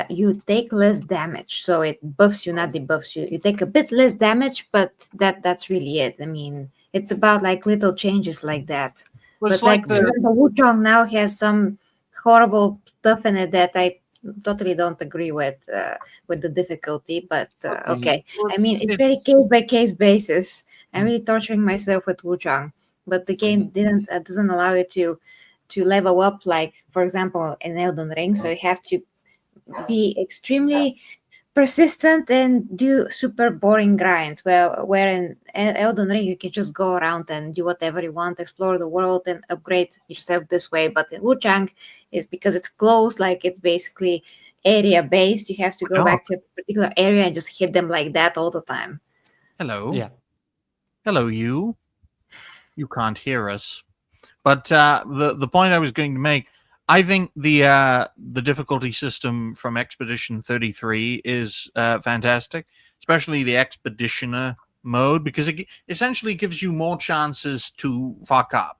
you take less damage, so it buffs you, not debuffs you. You take a bit less damage, but that's really it. I mean, it's about like little changes like that. Well, it's But like like for example, Wukong now has some horrible stuff in it that I totally don't agree with the difficulty. But okay, I mean, it's really case by case basis. I'm really torturing myself with Wukong, but the game doesn't allow you to level up, like for example in Elden Ring. So you have to be extremely persistent and do super boring grinds. Well, where in Elden Ring you can just go around and do whatever you want, explore the world and upgrade yourself this way. But in Wuchang, is because it's closed, like it's basically area based. You have to go back to a particular area and just hit them like that all the time. Hello. Yeah. Hello, you. You can't hear us. But the point I was going to make, I think the difficulty system from Expedition 33 is fantastic, especially the Expeditioner mode, because it essentially gives you more chances to fuck up,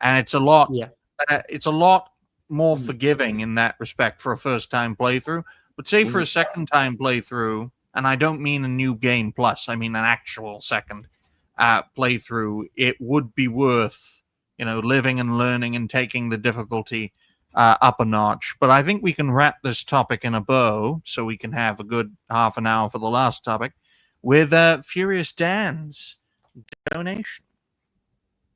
and it's a lot more forgiving in that respect for a first-time playthrough. But say for a second-time playthrough, and I don't mean a new game plus, I mean an actual second playthrough, it would be worth living and learning and taking the difficulty up a notch. But I think we can wrap this topic in a bow so we can have a good half an hour for the last topic with Furious Dan's donation.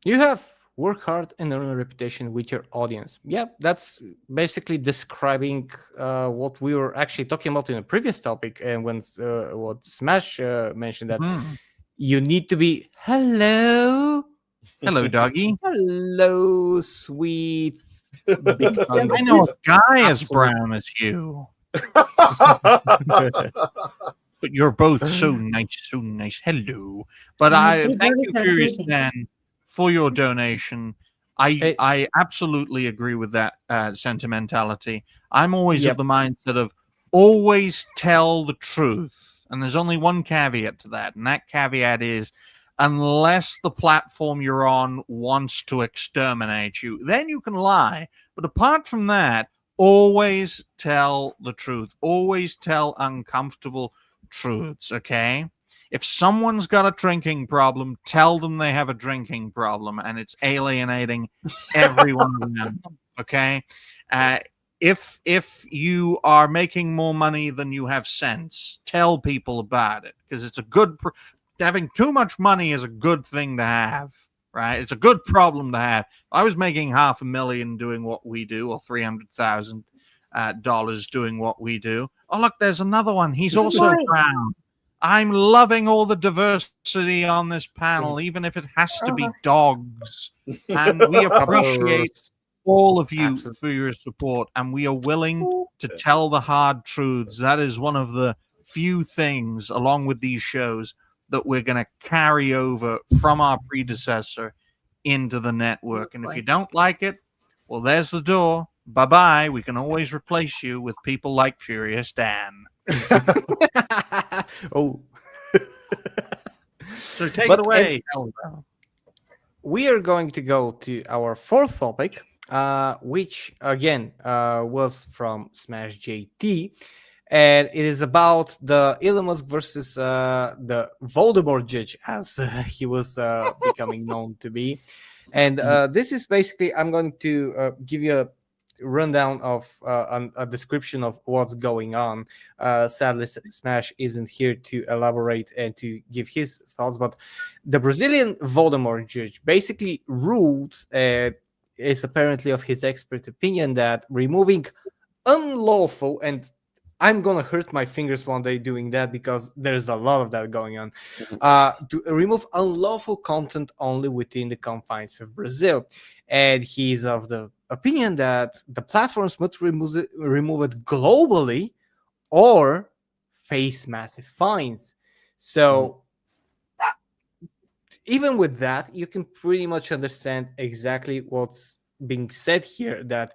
You have work hard and earn a reputation with your audience. Yeah, that's basically describing what we were actually talking about in a previous topic, and when what Smash mentioned that you need to be hello, doggy, hello, sweet. Big son. I know a guy as brown as you. But you're both so nice. Hello. But I thank you, Furious Dan, for your donation. I absolutely agree with that sentimentality. I'm always of the mindset of always tell the truth. And there's only one caveat to that. And that caveat is, unless the platform you're on wants to exterminate you, then you can lie. But apart from that, always tell the truth. Always tell uncomfortable truths, okay? If someone's got a drinking problem, tell them they have a drinking problem, and it's alienating everyone around them, okay? If you are making more money than you have sense, tell people about it, because it's a good... having too much money is a good thing to have, right? It's a good problem to have. I was making $500,000 doing what we do, or $300,000 doing what we do. Oh, look, there's another one. He's also brown. I'm loving all the diversity on this panel, even if it has to be dogs. And we appreciate all of you for your support, and we are willing to tell the hard truths. That is one of the few things, along with these shows, that we're going to carry over from our predecessor into the network. And if you don't like it, well, there's the door. Bye-bye. We can always replace you with people like Furious Dan. Oh. So take it away. We are going to go to our fourth topic, which, again, was from Smash JT. And it is about the Elon Musk versus the Voldemort judge, as he was becoming known to be. And this is basically, I'm going to give you a rundown of a description of what's going on. Sadly, Smash isn't here to elaborate and to give his thoughts, but the Brazilian Voldemort judge basically ruled, is apparently of his expert opinion, that removing unlawful, and I'm gonna hurt my fingers one day doing that because there's a lot of that going on. To remove unlawful content only within the confines of Brazil, and he's of the opinion that the platforms must remove it globally or face massive fines. So even with that, you can pretty much understand exactly what's being said here, that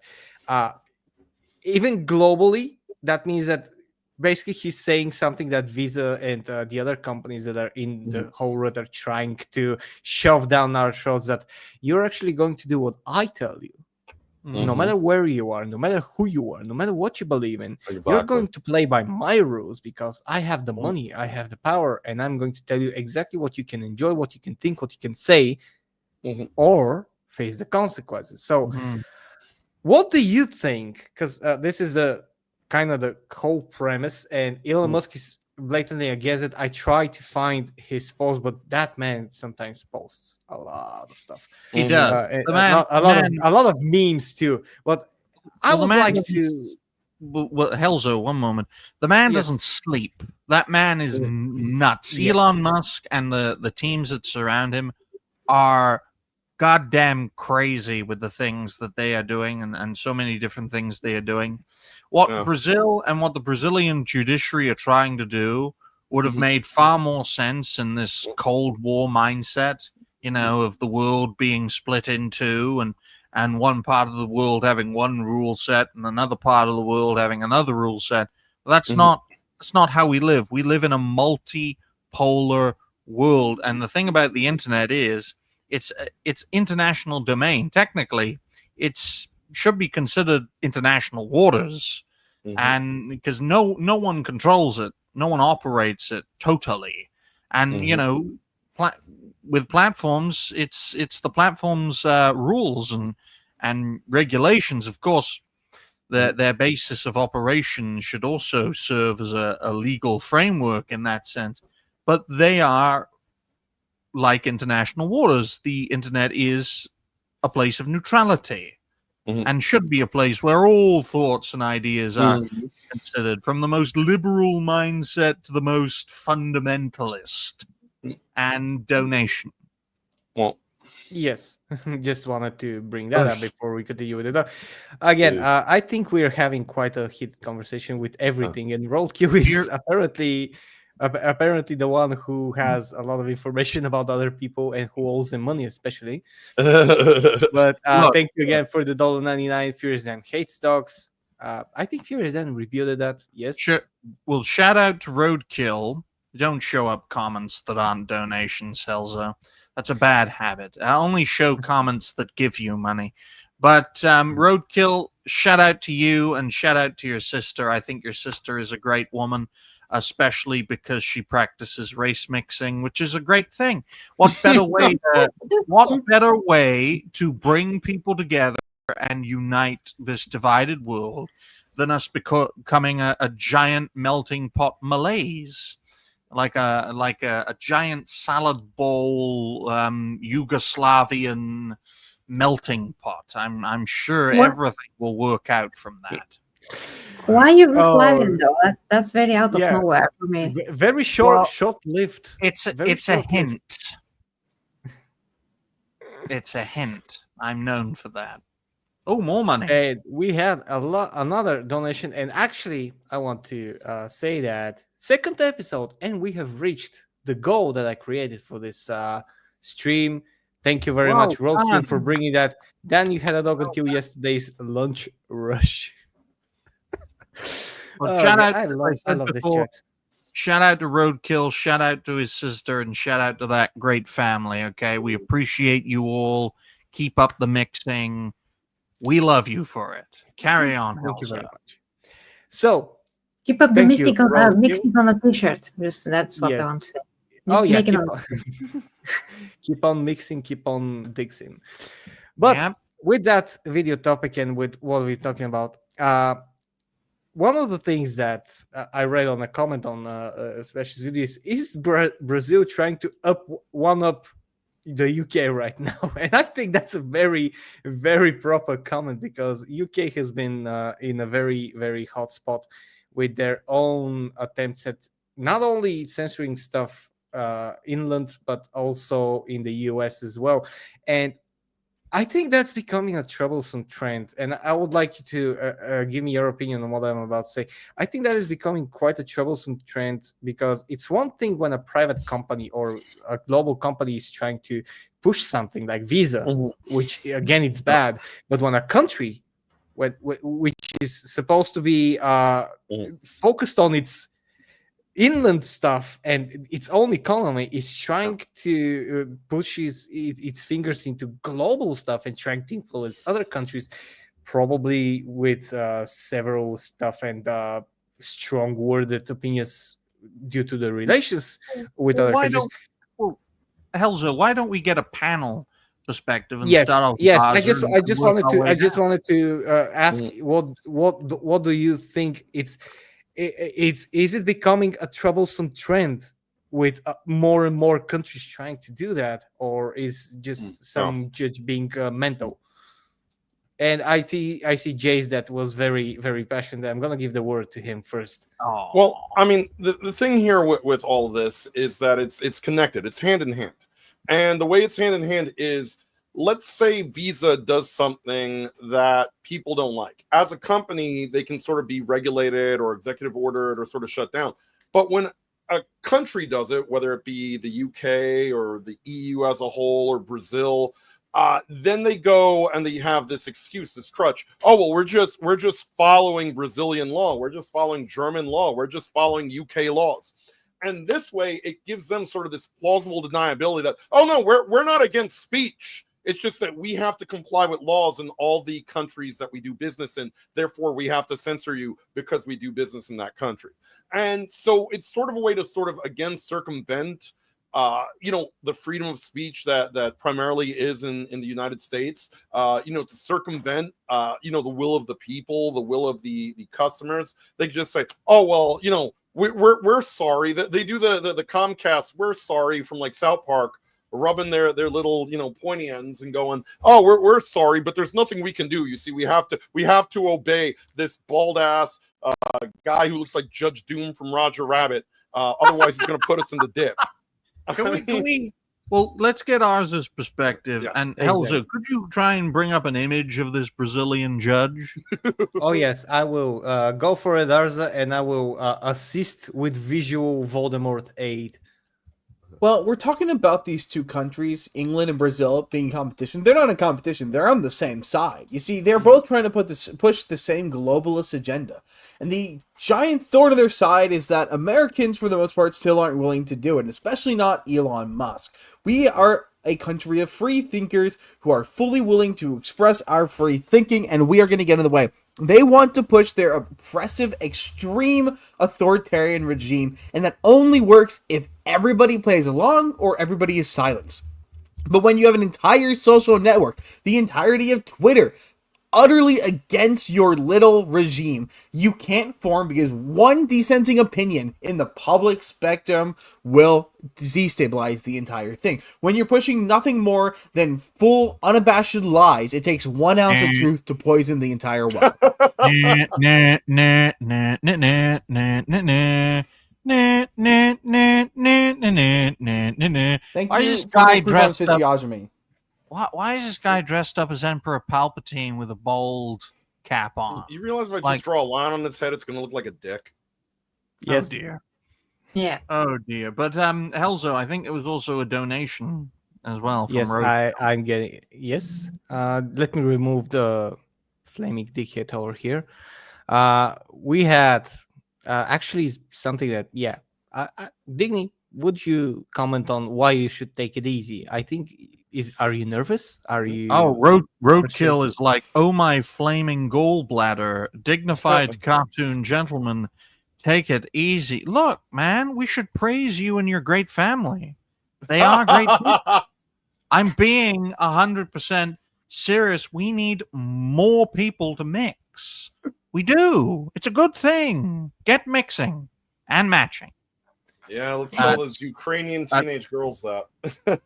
even globally, that means that basically he's saying something that Visa and the other companies that are in the whole road are trying to shove down our throats, that you're actually going to do what I tell you. No matter where you are, no matter who you are, no matter what you believe in, you're going to play by my rules because I have the money, I have the power, and I'm going to tell you exactly what you can enjoy, what you can think, what you can say, or face the consequences. So what do you think? Because this is the kind of the whole premise, and Elon Musk is blatantly against it. I try to find his post, but that man sometimes posts a lot of stuff. He does. A lot of memes too. But I would like to. Well, Helzo, one moment. The man doesn't sleep. That man is nuts. Elon Musk and the teams that surround him are goddamn crazy with the things that they are doing, and so many different things they are doing. What Brazil and what the Brazilian judiciary are trying to do would have made far more sense in this Cold War mindset, of the world being split in two, and one part of the world having one rule set and another part of the world having another rule set. But that's not how we live. We live in a multipolar world, and the thing about the internet is it's international domain. Technically, it should be considered international waters, and because no one controls it, no one operates it totally, and with platforms, it's the platform's rules and regulations. Of course, their basis of operation should also serve as a legal framework in that sense, but they are like international waters. The internet is a place of neutrality and should be a place where all thoughts and ideas are considered, from the most liberal mindset to the most fundamentalist, and donation. Well, yes, just wanted to bring that up before we continue with it. Again, I think we're having quite a heated conversation with everything, and Roadkill is apparently the one who has a lot of information about other people and who owes them money, especially. But thank you again for the $1.99. Furious Dan hates dogs. I think Furious Dan revealed that. Yes. Sure. Well, shout out to Roadkill. Don't show up comments that aren't donations, Helzo. That's a bad habit. I only show comments that give you money. But Roadkill, shout out to you and shout out to your sister. I think your sister is a great woman, especially because she practices race mixing, which is a great thing. What better way to bring people together and unite this divided world than us becoming a giant melting pot malaise, like a giant salad bowl Yugoslavian melting pot. I'm sure everything will work out from that. Why Yugoslavian though? That's very out of nowhere for me. Very short-lived. It's a hint. It's a hint. I'm known for that. Oh, more money. And we had another donation, and actually, I want to say that second episode, and we have reached the goal that I created for this stream. Thank you very much, Roadkill, for bringing that. Dan, you had a dog until yesterday's lunch rush. Well, shout out! I love this chat. Shout out to Roadkill, shout out to his sister, and shout out to that great family. Okay, we appreciate you all. Keep up the mixing. We love you for it. Carry on. Thank you very much. So keep up the mixing on a t-shirt. That's what I want to say. Keep on mixing, keep on dixing. But with that video topic and with what we're talking about, one of the things that I read on a comment on Special's videos is Brazil trying to one up the UK right now, and I think that's a very, very proper comment, because UK has been in a very, very hot spot with their own attempts at not only censoring stuff inland but also in the US as well. And I think that's becoming a troublesome trend, and I would like you to give me your opinion on what I'm about to say. I think that is becoming quite a troublesome trend because it's one thing when a private company or a global company is trying to push something like Visa, which again it's bad, but when a country, which is supposed to be focused on its inland stuff and its own economy is trying to push its fingers into global stuff and trying to influence other countries, probably with several stuff and strong worded opinions due to the relations with other countries. Helzo, why don't we get a panel perspective and start off? Yes. I just wanted to ask what do you think is it becoming a troublesome trend with more and more countries trying to do that, or is just some judge being mental? And I see Jace that was very, very passionate. I'm gonna give the word to him first. Well, I mean, the thing here with all of this is that it's connected. It's hand in hand, and the way it's hand in hand is, let's say Visa does something that people don't like. As a company, they can sort of be regulated or executive ordered or sort of shut down. But when a country does it, whether it be the UK or the EU as a whole or Brazil, then they go and they have this excuse, this crutch. Oh, well, we're just following Brazilian law. We're just following German law. We're just following UK laws. And this way, it gives them sort of this plausible deniability that, oh, no, we're not against speech. It's just that we have to comply with laws in all the countries that we do business in. Therefore, we have to censor you because we do business in that country. And so it's sort of a way to sort of, again, circumvent, the freedom of speech that primarily is in the United States, to circumvent, the will of the people, the will of the customers. They just say, oh, well, we're sorry. That they do the Comcast, we're sorry, from like South Park, rubbing their little pointy ends and going, oh, we're sorry, but there's nothing we can do. You see, we have to obey this bald ass guy who looks like Judge Doom from Roger Rabbit. Otherwise, he's going to put us in the dip. Can we? Well, let's get ours' perspective. And Helzo, could you try and bring up an image of this Brazilian judge? Oh yes, I will go for it, Arza, and I will assist with visual Voldemort aid. Well, we're talking about these two countries, England and Brazil, being in competition. They're not in competition. They're on the same side. You see, they're both trying to push the same globalist agenda. And the giant thorn on their side is that Americans, for the most part, still aren't willing to do it, especially not Elon Musk. We are a country of free thinkers who are fully willing to express our free thinking, and we are going to get in the way. They want to push their oppressive, extreme authoritarian regime, and that only works if everybody plays along or everybody is silenced. But when you have an entire social network, the entirety of Twitter, utterly against your little regime, you can't form, because one dissenting opinion in the public spectrum will destabilize the entire thing. When you're pushing nothing more than full, unabashed lies, it takes 1 ounce of truth to poison the entire well. Thank Why you is this for guy the dressed up? physiognomy. Why is this guy dressed up as Emperor Palpatine with a bald cap on? You realize if I just draw a line on his head, it's going to look like a dick? Yes. Oh dear. Yeah. Oh dear. But Helzo, I think it was also a donation as well. From Yes, Road. I'm getting. Yes. Let me remove the flaming dickhead over here. We had actually something that, Digny, would you comment on why you should take it easy? I think are you nervous? Are you? Oh, Roadkill is like, oh my flaming gallbladder, dignified cartoon gentleman, take it easy. Look, man, we should praise you and your great family. They are great people. I'm being 100% serious. We need more people to mix. We do. It's a good thing. Get mixing and matching. Yeah, let's tell those Ukrainian teenage girls that.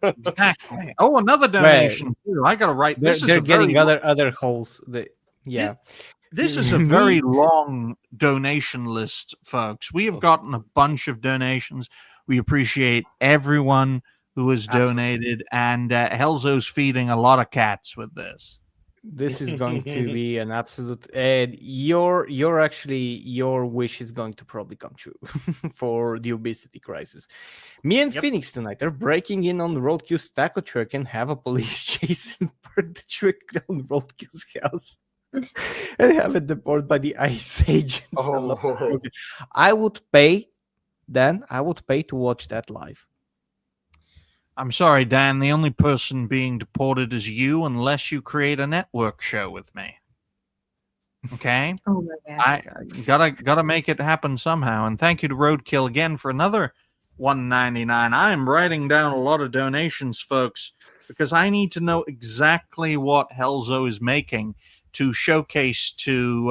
Exactly. Oh, another donation too. I gotta write. They're getting other holes. This is a very long donation list, folks. We have gotten a bunch of donations. We appreciate everyone who has donated, and Helzo's feeding a lot of cats with this. This is going to be an absolute, and your wish is going to probably come true for the obesity crisis. Me and Phoenix tonight are breaking in on Roadkill's taco truck and have a police chase and park the truck down Roadkill's house and have it deported by the ICE agents. Oh. I would pay, Dan. I would pay to watch that live. I'm sorry, Dan. The only person being deported is you, unless you create a network show with me. Okay, Oh my god. I gotta make it happen somehow. And thank you to Roadkill again for another $1.99. I am writing down a lot of donations, folks, because I need to know exactly what Helzo is making to showcase to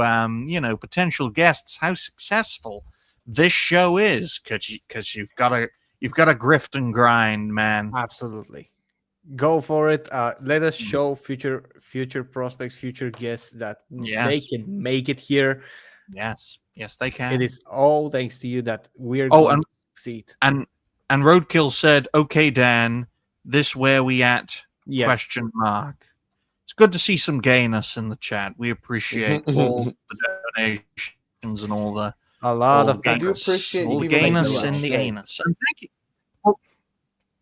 potential guests how successful this show is. Because you've got to grift and grind, man. Absolutely. Go for it. Let us show future prospects, future guests that they can make it here. Yes, they can. It is all thanks to you that we're Oh, going to succeed. And Roadkill said, "Okay, Dan, this where we at?" Yes. Question mark. It's good to see some gayness in the chat. We appreciate all the donations and all the A lot of I do gayness. appreciate all the you people making gayness the and launch. the anus. And thank you.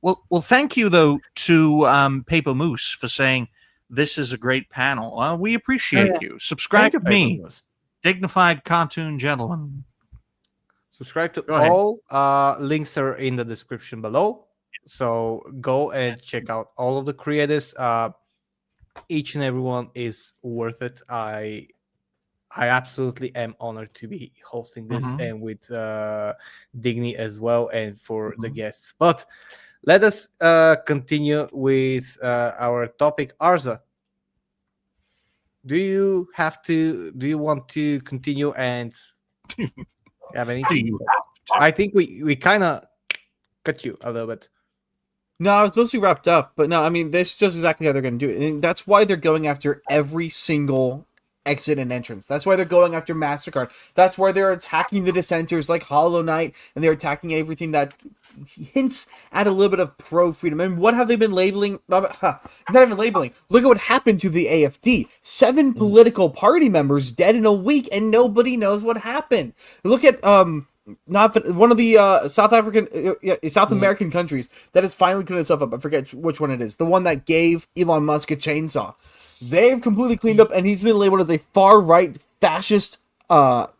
Well, thank you though to Paper Moose for saying this is a great panel. We appreciate you. Subscribe to me, Dignified Cartoon Gentleman. Subscribe to Go ahead. all. Links are in the description below. So go and check out all of the creators. Each and every one is worth it. I absolutely am honored to be hosting this and with Digny as well, and for the guests. But let us continue with our topic. Arza, do you want to continue and have anything? I think we kind of cut you a little bit. No, I was mostly wrapped up, but no, I mean, this is just exactly how they're going to do it. And that's why they're going after every single exit and entrance. That's why they're going after MasterCard. That's why they're attacking the dissenters like Hollow Knight, and they're attacking everything that hints at a little bit of pro-freedom. I mean, what have they been labeling? Not even labeling. Look at what happened to the AFD. 7 political party members dead in a week, and nobody knows what happened. Look at not one of the South American countries that has finally cleaned itself up. I forget which one it is. The one that gave Elon Musk a chainsaw. They've completely cleaned up, and he's been labeled as a far-right fascist, not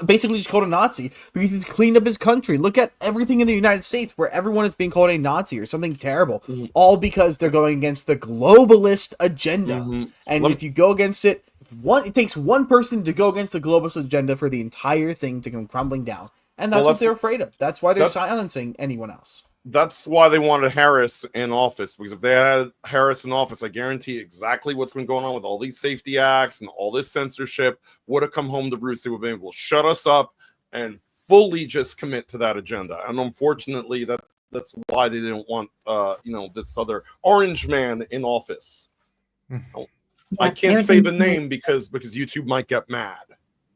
basically just called a Nazi, because he's cleaned up his country. Look at everything in the United States where everyone is being called a Nazi or something terrible, all because they're going against the globalist agenda. And if you go against it, it takes one person to go against the globalist agenda for the entire thing to come crumbling down. And that's what they're afraid of. That's why they're silencing anyone else. That's why they wanted Harris in office, because if they had Harris in office, I guarantee exactly what's been going on with all these safety acts and all this censorship would have come home to roost. They would have been able to shut us up and fully just commit to that agenda. And unfortunately, that's why they didn't want this other orange man in office. I can't say the name because YouTube might get mad.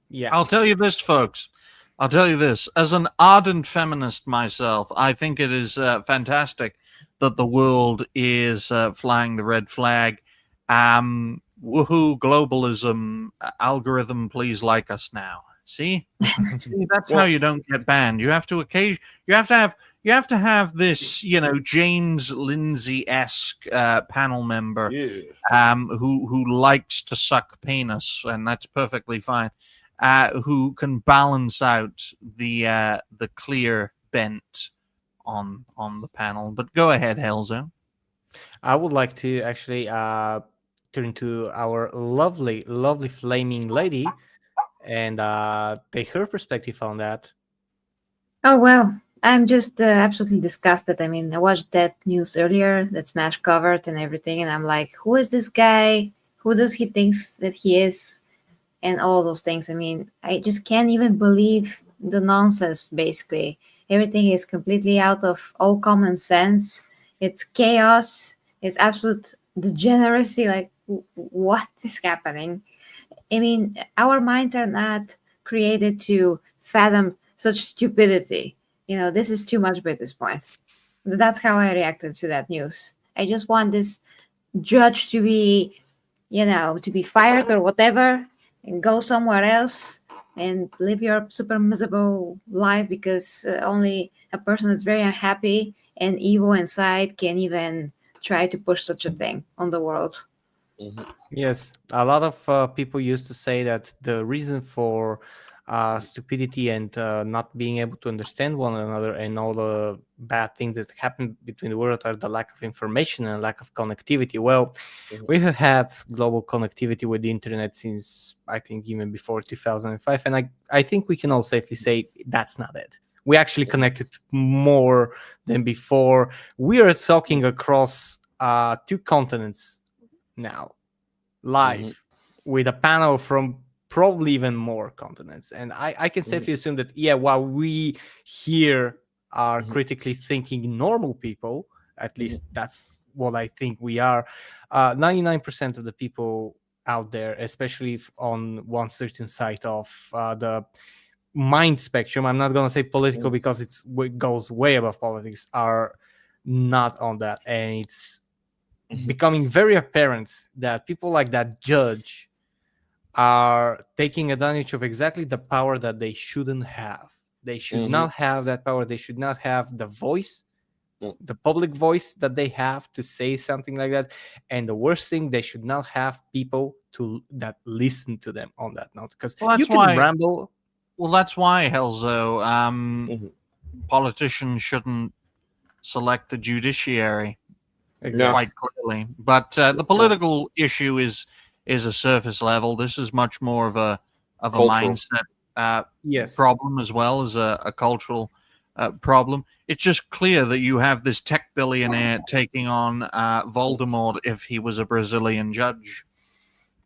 Yeah, I'll tell you this, folks. I'll tell you this. As an ardent feminist myself, I think it is fantastic that the world is flying the red flag. Woohoo, globalism, algorithm, please like us now. See, that's how you don't get banned. You have to have this, James Lindsay-esque panel member who likes to suck penis, and that's perfectly fine. Who can balance out the clear bent on the panel. But go ahead, Helzo. I would like to actually turn to our lovely flaming lady and take her perspective on that. Oh, well, I'm just absolutely disgusted. I mean, I watched that news earlier that Smash covered and everything, and I'm like, who is this guy? Who does he think that he is? And all those things. I mean, I just can't even believe the nonsense, basically. Everything is completely out of all common sense. It's chaos. It's absolute degeneracy. Like, what is happening? I mean, our minds are not created to fathom such stupidity. This is too much by this point. That's how I reacted to that news. I just want this judge to be, to be fired or whatever, and go somewhere else and live your super miserable life because only a person that's very unhappy and evil inside can even try to push such a thing on the world. Yes, a lot of people used to say that the reason for stupidity and not being able to understand one another and all the bad things that happen between the world are the lack of information and lack of connectivity. Well, we have had global connectivity with the internet since I think even before 2005, and I think we can all safely say that's not it. We actually connected more than before. We are talking across 2 continents now, live, with a panel from probably even more continents. And I can safely assume that, while we here are critically thinking normal people, at least that's what I think we are, 99% of the people out there, especially on one certain side of the mind spectrum, I'm not going to say political because it goes way above politics, are not on that. And it's becoming very apparent that people like that judge are taking advantage of exactly the power that they shouldn't have. They should not have that power. They should not have the voice, the public voice that they have to say something like that. And the worst thing, they should not have people that listen to them on that note, because you can ramble. Well, that's why, Helzo, politicians shouldn't select the judiciary. Quite clearly, but the political issue is a surface level. This is much more of a mindset problem as well as a cultural problem. It's just clear that you have this tech billionaire taking on Voldemort if he was a Brazilian judge.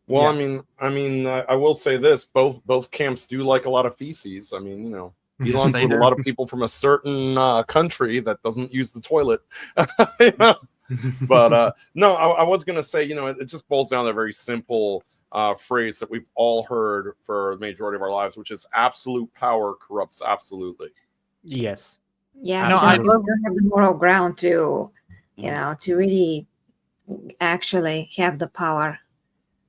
Well, I will say this: both camps do like a lot of feces. I mean, Elon's with a lot of people from a certain country that doesn't use the toilet. But no, I was going to say, it just boils down to a very simple phrase that we've all heard for the majority of our lives, which is absolute power corrupts absolutely. Yes. Yeah, I don't have the moral ground to, to really actually have the power.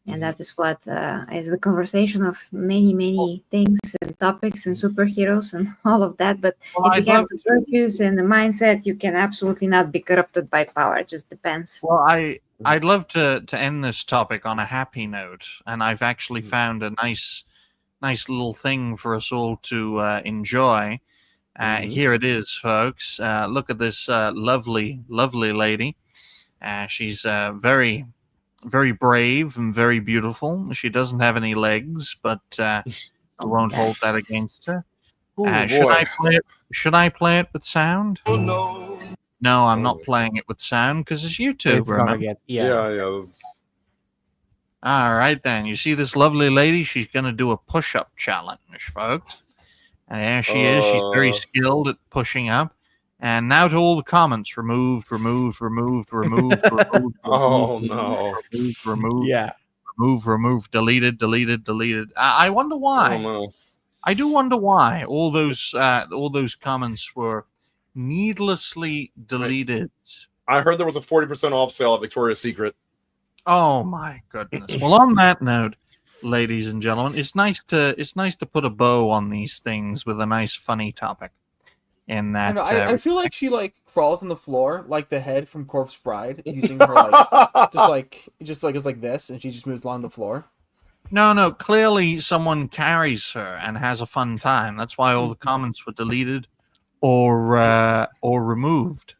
And that is what is the conversation of many, many things and topics and superheroes and all of that. But if you have the virtues and the mindset, you can absolutely not be corrupted by power. It just depends. Well, I'd love to end this topic on a happy note. And I've actually found a nice little thing for us all to enjoy. Here it is, folks. Look at this lovely, lovely lady. She's very brave and very beautiful. She doesn't have any legs, but I won't hold that against her. Should I play it with sound? Oh, no. No, I'm not playing it with sound because it's YouTube. All right, then. You see this lovely lady? She's going to do a push-up challenge, folks. And there she is. She's very skilled at pushing up. And now to all the comments: removed. Oh no! Removed. Deleted. I wonder why. Oh, no. I do wonder why all those comments were needlessly deleted. I heard there was a 40% off sale at Victoria's Secret. Oh my goodness! Well, on that note, ladies and gentlemen, it's nice to put a bow on these things with a nice, funny topic. In that, I feel like she crawls on the floor like the head from Corpse Bride, using her just like this, and she just moves along the floor. No. Clearly, someone carries her and has a fun time. That's why all the comments were deleted or removed.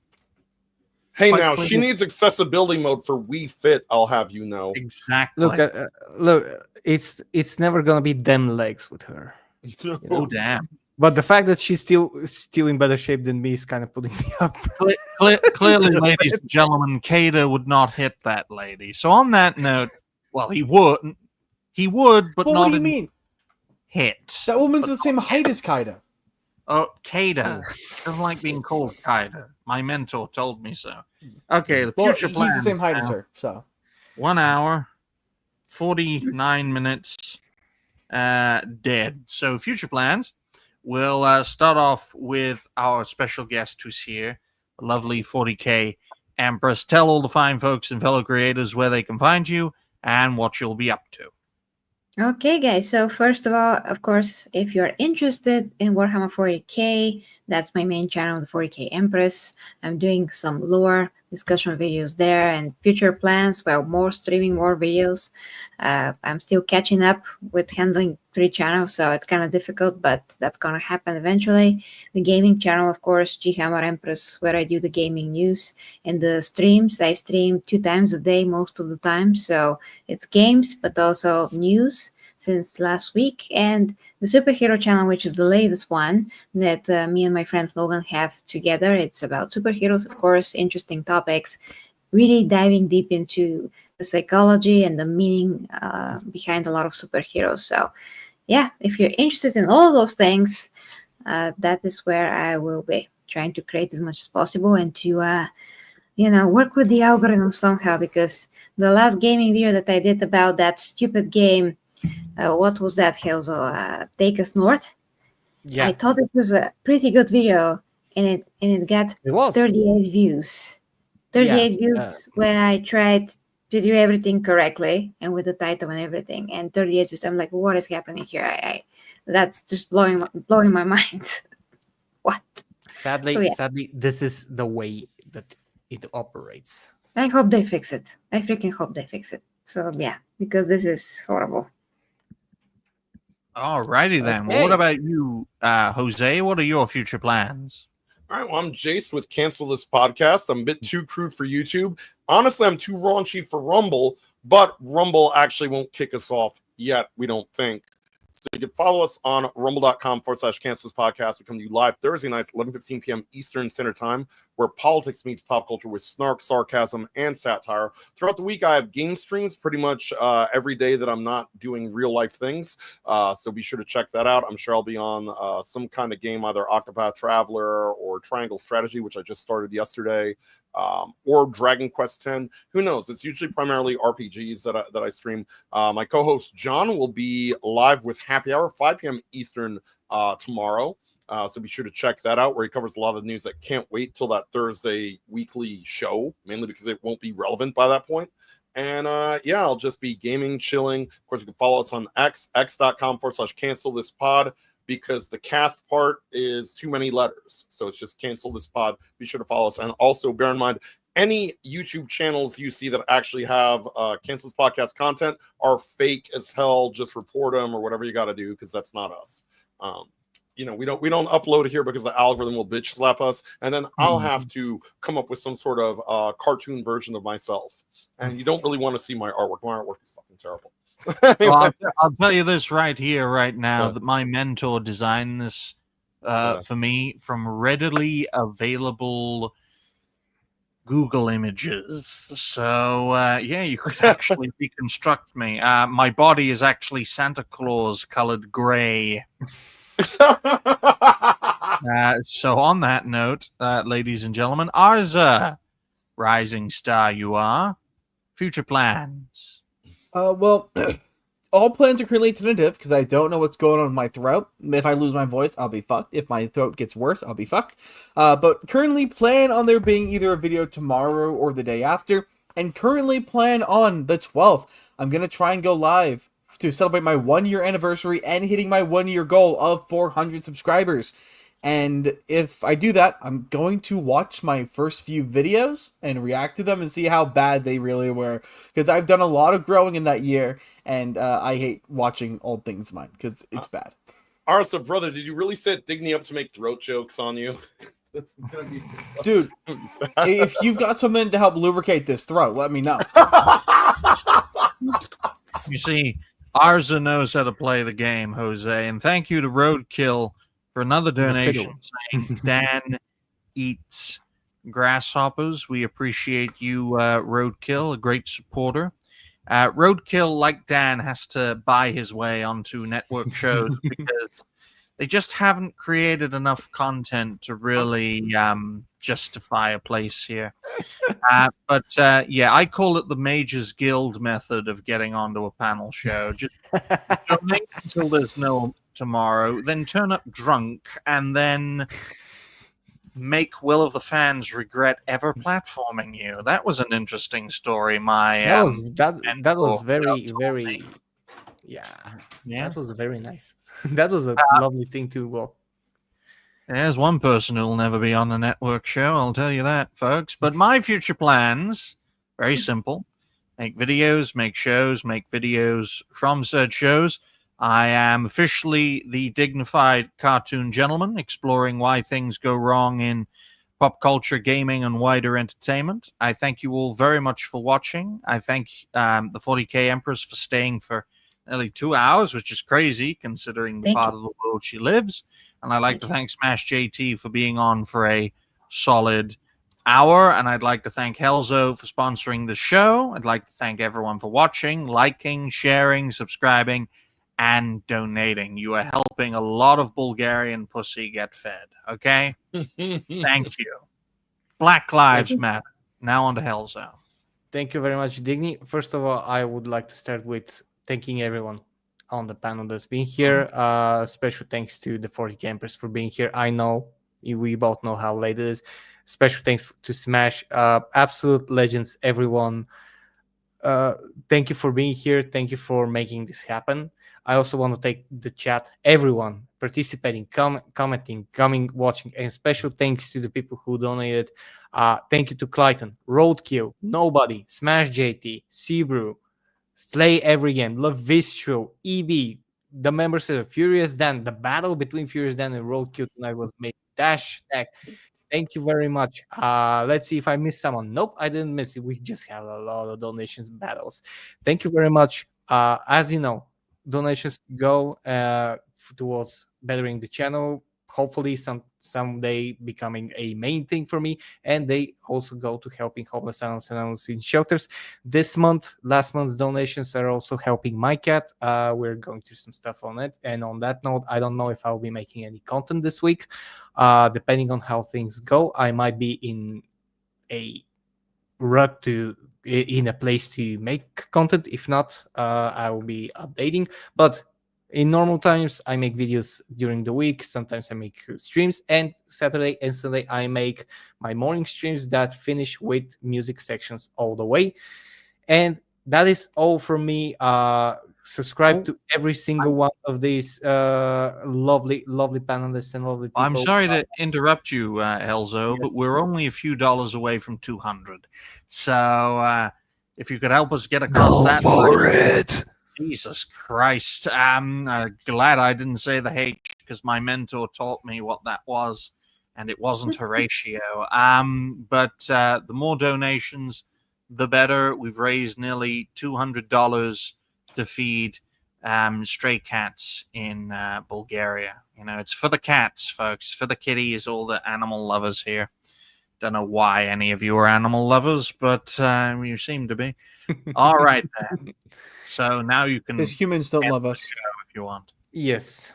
Hey, now she needs accessibility mode for Wii Fit. I'll have you know. Exactly. Look, it's never gonna be them legs with her. Oh damn. But the fact that she's still in better shape than me is kind of putting me up. Clearly, ladies and gentlemen, Kada would not hit that lady. So on that note, well, he would, but not. What do you mean? Hit. That woman's the same height as Kada. Oh, Kada doesn't like being called Kada. My mentor told me so. Okay, the future plans. He's the same height as her. So 1 hour, 49 minutes, dead. So future plans. We'll start off with our special guest who's here. lovely 40k Empress. Tell all the fine folks and fellow creators where they can find you and what you'll be up to. Okay, guys. So first of all, of course, if you're interested in Warhammer 40k, that's my main channel, the 40k Empress. I'm doing some lore discussion videos there and future plans. Well, more streaming, more videos. I'm still catching up with handling 3 channels, so it's kind of difficult, but that's gonna happen eventually. The gaming channel, of course, G Hammer Empress, where I do the gaming news and the streams. I stream 2 times a day most of the time, so it's games, but also news since last week, and the superhero channel, which is the latest one that me and my friend Logan have together. It's about superheroes, of course, interesting topics, really diving deep into the psychology and the meaning behind a lot of superheroes. So yeah, if you're interested in all of those things, that is where I will be trying to create as much as possible and to work with the algorithm somehow, because the last gaming video that I did about that stupid game, what was that, Helzo? Take Us North. Yeah, I thought it was a pretty good video, and it got it was. 38 views. 38 views when I tried to do everything correctly and with the title and everything, and 38 views. I'm like, what is happening here? That's just blowing my mind. What? Sadly, this is the way that it operates. I hope they fix it. I freaking hope they fix it. So yeah, because this is horrible. Alrighty then. Well, what about you, Jose? What are your future plans? All right, well, I'm Jace with Cancel This Podcast. I'm a bit too crude for YouTube. Honestly, I'm too raunchy for Rumble, but Rumble actually won't kick us off yet, we don't think. So you can follow us on rumble.com/Cancel This Podcast. We come to you live Thursday nights, 11:15 p.m. Eastern Standard Time, where politics meets pop culture with snark, sarcasm, and satire. Throughout the week, I have game streams pretty much every day that I'm not doing real-life things. So be sure to check that out. I'm sure I'll be on some kind of game, either Octopath Traveler or Triangle Strategy, which I just started yesterday, or Dragon Quest X. Who knows? It's usually primarily RPGs that I stream. My co-host John will be live with Happy Hour, 5 p.m. Eastern tomorrow. So be sure to check that out, where he covers a lot of the news that can't wait till that Thursday weekly show, mainly because it won't be relevant by that point. And yeah, I'll just be gaming, chilling. Of course, you can follow us on x.com/Cancel This Pod, because the cast part is too many letters. So it's just Cancel This Pod. Be sure to follow us. And also bear in mind, any YouTube channels you see that actually have Cancel This Podcast content are fake as hell. Just report them or whatever you got to do, because that's not us. We don't upload it here because the algorithm will bitch slap us, and then I'll have to come up with some sort of cartoon version of myself. And you don't really want to see my artwork. My artwork is fucking terrible. Well, I'll tell you this right here, right now, that my mentor designed this for me from readily available Google images. So, yeah, you could actually deconstruct me. My body is actually Santa Claus colored gray. So on that note, ladies and gentlemen, Arza, rising star you are, future plans. Well, all plans are currently tentative because I don't know what's going on with my throat. If I lose my voice, I'll be fucked. If my throat gets worse, I'll be fucked. But currently plan on there being either a video tomorrow or the day after, and currently plan on the 12th. I'm going to try and go live to celebrate my 1-year anniversary and hitting my 1-year goal of 400 subscribers. And if I do that, I'm going to watch my first few videos and react to them and see how bad they really were. Because I've done a lot of growing in that year, and I hate watching old things of mine because it's bad. Arsa, brother, did you really set Digny up to make throat jokes on you? Dude, if you've got something to help lubricate this throat, let me know. You see, Arza knows how to play the game, Jose. And thank you to Roadkill for another donation saying Dan eats grasshoppers. We appreciate you, Roadkill, a great supporter. Roadkill, like Dan, has to buy his way onto network shows because they just haven't created enough content to really justify a place here. But yeah, I call it the Mages Guild method of getting onto a panel show. Just donate until there's no tomorrow, then turn up drunk, and then make Will of the Fans regret ever platforming you. That was an interesting story. My That was that was mentor very yeah. yeah. That was very nice. That was a lovely thing to walk. There's one person who'll never be on the network show, I'll tell you that, folks. But my future plans, very simple. Make videos, make shows, make videos from said shows. I am officially the dignified cartoon gentleman, exploring why things go wrong in pop culture, gaming, and wider entertainment. I thank you all very much for watching. I thank the 40K Empress for staying for nearly 2 hours, which is crazy considering the Thank part of the world she lives. And I'd like to thank Smash JT for being on for a solid hour. And I'd like to thank Helzo for sponsoring the show. I'd like to thank everyone for watching, liking, sharing, subscribing, and donating. You are helping a lot of Bulgarian pussy get fed. Okay? Thank you. Black Lives Matter. Now on to Helzo. Thank you very much, Digny. First of all, I would like to start with thanking everyone on the panel that's been here. Special thanks to the 40 campers for being here. I know we both know how late it is. Special thanks to Smash. Absolute legends, everyone. Thank you for being here. Thank you for making this happen. I also want to thank the chat, everyone participating, commenting, coming, watching, and special thanks to the people who donated. Thank you to Clayton, Roadkill, Nobody, Smash JT, Seabrew, Slay Every Game, Lavistro, EB, the members of Furious Dan. The battle between Furious Dan and Roadkill tonight was made. Dash Tech. Thank you very much. Let's see if I missed someone. Nope, I didn't miss it. We just had a lot of donations battles. Thank you very much. As you know, donations go towards bettering the channel, hopefully someday becoming a main thing for me, and they also go to helping homeless animals and animals in shelters. Last month's donations are also helping my cat. We're going through some stuff on it, and on that note, I don't know if I'll be making any content this week. Depending on how things go, I might be in a rut in a place to make content. If not, I will be updating. But in normal times, I make videos during the week. Sometimes I make streams, and Saturday and Sunday I make my morning streams that finish with music sections all the way. And that is all from me. Subscribe to every single one of these lovely panelists and lovely people. I'm sorry to interrupt you, Helzo, but we're only a few dollars away from 200. So if you could help us get across that. Go for it. Jesus Christ. I'm glad I didn't say the H, because my mentor taught me what that was, and it wasn't Horatio. But the more donations, the better. We've raised nearly $200 to feed stray cats in Bulgaria. You know, it's for the cats, folks, for the kitties, all the animal lovers here. Don't know why any of you are animal lovers, but you seem to be. All right, then. So now you can. Because humans don't love us. If you want. Yes.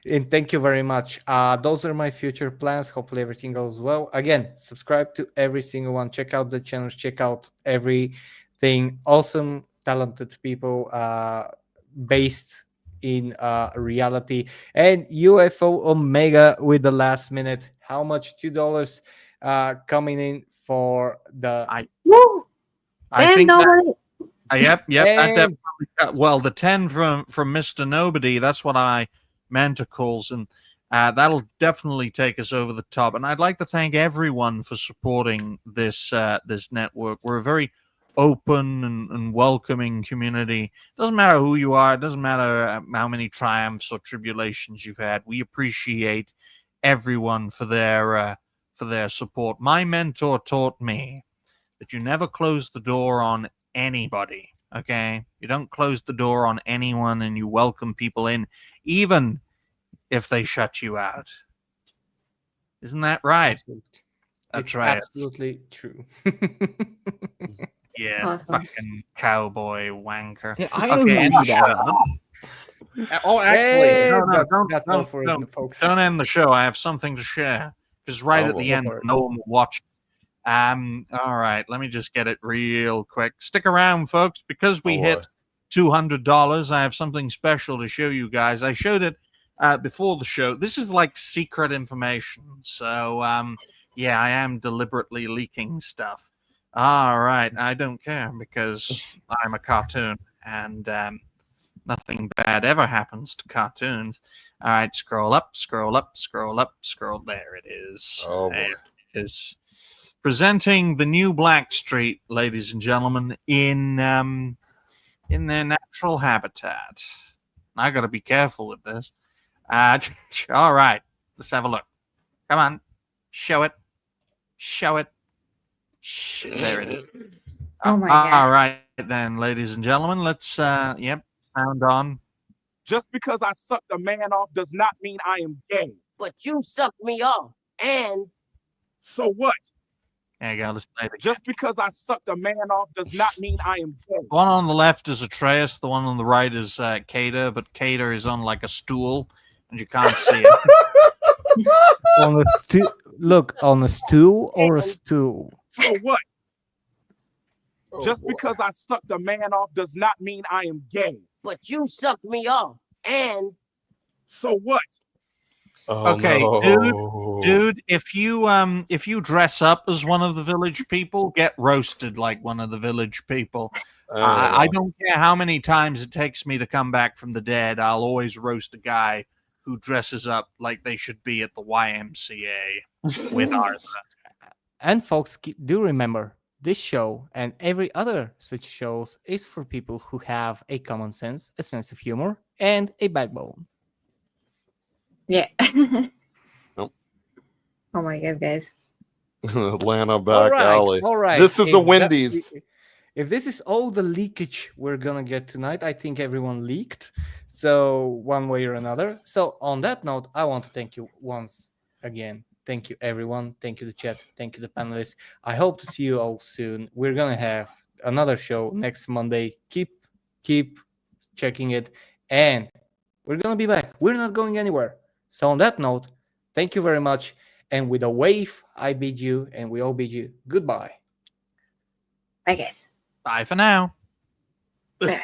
And thank you very much. Those are my future plans. Hopefully everything goes well. Again, subscribe to every single one. Check out the channels. Check out everything. Awesome, talented people based in reality. And UFO Omega with the last minute. How much? $2 coming in for the. I think that. Yep. And, well, the 10 from Mr. Nobody, that's what I mentor calls, and that'll definitely take us over the top. And I'd like to thank everyone for supporting this network. We're a very open and welcoming community. Doesn't matter who you are. It doesn't matter how many triumphs or tribulations you've had. We appreciate everyone for their support. My mentor taught me that you never close the door on anybody. Okay, you don't close the door on anyone, and you welcome people in, even if they shut you out. Isn't that right? That's it's right. Absolutely true. Yeah, Awesome. fucking cowboy wanker. Yeah, I know Okay, who you are. Oh, Hey, actually, that's all for it, folks. Don't end the show. I have something to share. Because right at the go end, for it. no one will watch. All right, let me just get it real quick. Stick around, folks, because we hit $200. I have something special to show you guys. I showed it before the show. This is like secret information. So, yeah, I am deliberately leaking stuff. All right. I don't care because I'm a cartoon and nothing bad ever happens to cartoons. All right. Scroll up, scroll up, scroll up, scroll. There it is. Oh, boy. There it is. Presenting the new Blackstreet, ladies and gentlemen, in their natural habitat. I got to be careful with this. All right, let's have a look. Come on, show it, show it. There it is. Oh my God. All right then, ladies and gentlemen, let's sound on. Just because I sucked a man off does not mean I am gay. But you sucked me off, and So what? There you go. Let's play it again. Just because I sucked a man off does not mean I am gay. The one on the left is Atreus. The one on the right is Cater, but Cater is on like a stool, and you can't see it. On a look, on a stool or a stool. So what? Oh, Just boy. because I sucked a man off does not mean I am gay. but you sucked me off, and So what? Oh, Okay, no. Dude, if you dress up as one of the village people, get roasted like one of the village people. I don't care how many times it takes me to come back from the dead. I'll always roast a guy who dresses up like they should be at the YMCA with ours. And folks, do remember, this show and every other such shows is for people who have a common sense, a sense of humor, and a backbone. Yeah. Nope. Oh my God, guys. Atlanta back alley. all right. This is a If Wendy's. if this is all the leakage we're gonna get tonight, I think everyone leaked. So one way or another. So on that note, I want to thank you once again. Thank you, everyone. Thank you, the chat. Thank you, the panelists. I hope to see you all soon. We're gonna have another show next Monday. Keep checking it, and we're gonna be back. We're not going anywhere. So on that note, thank you very much. And with a wave, I bid you, and we all bid you goodbye. Bye, guys. Bye for now. Bye.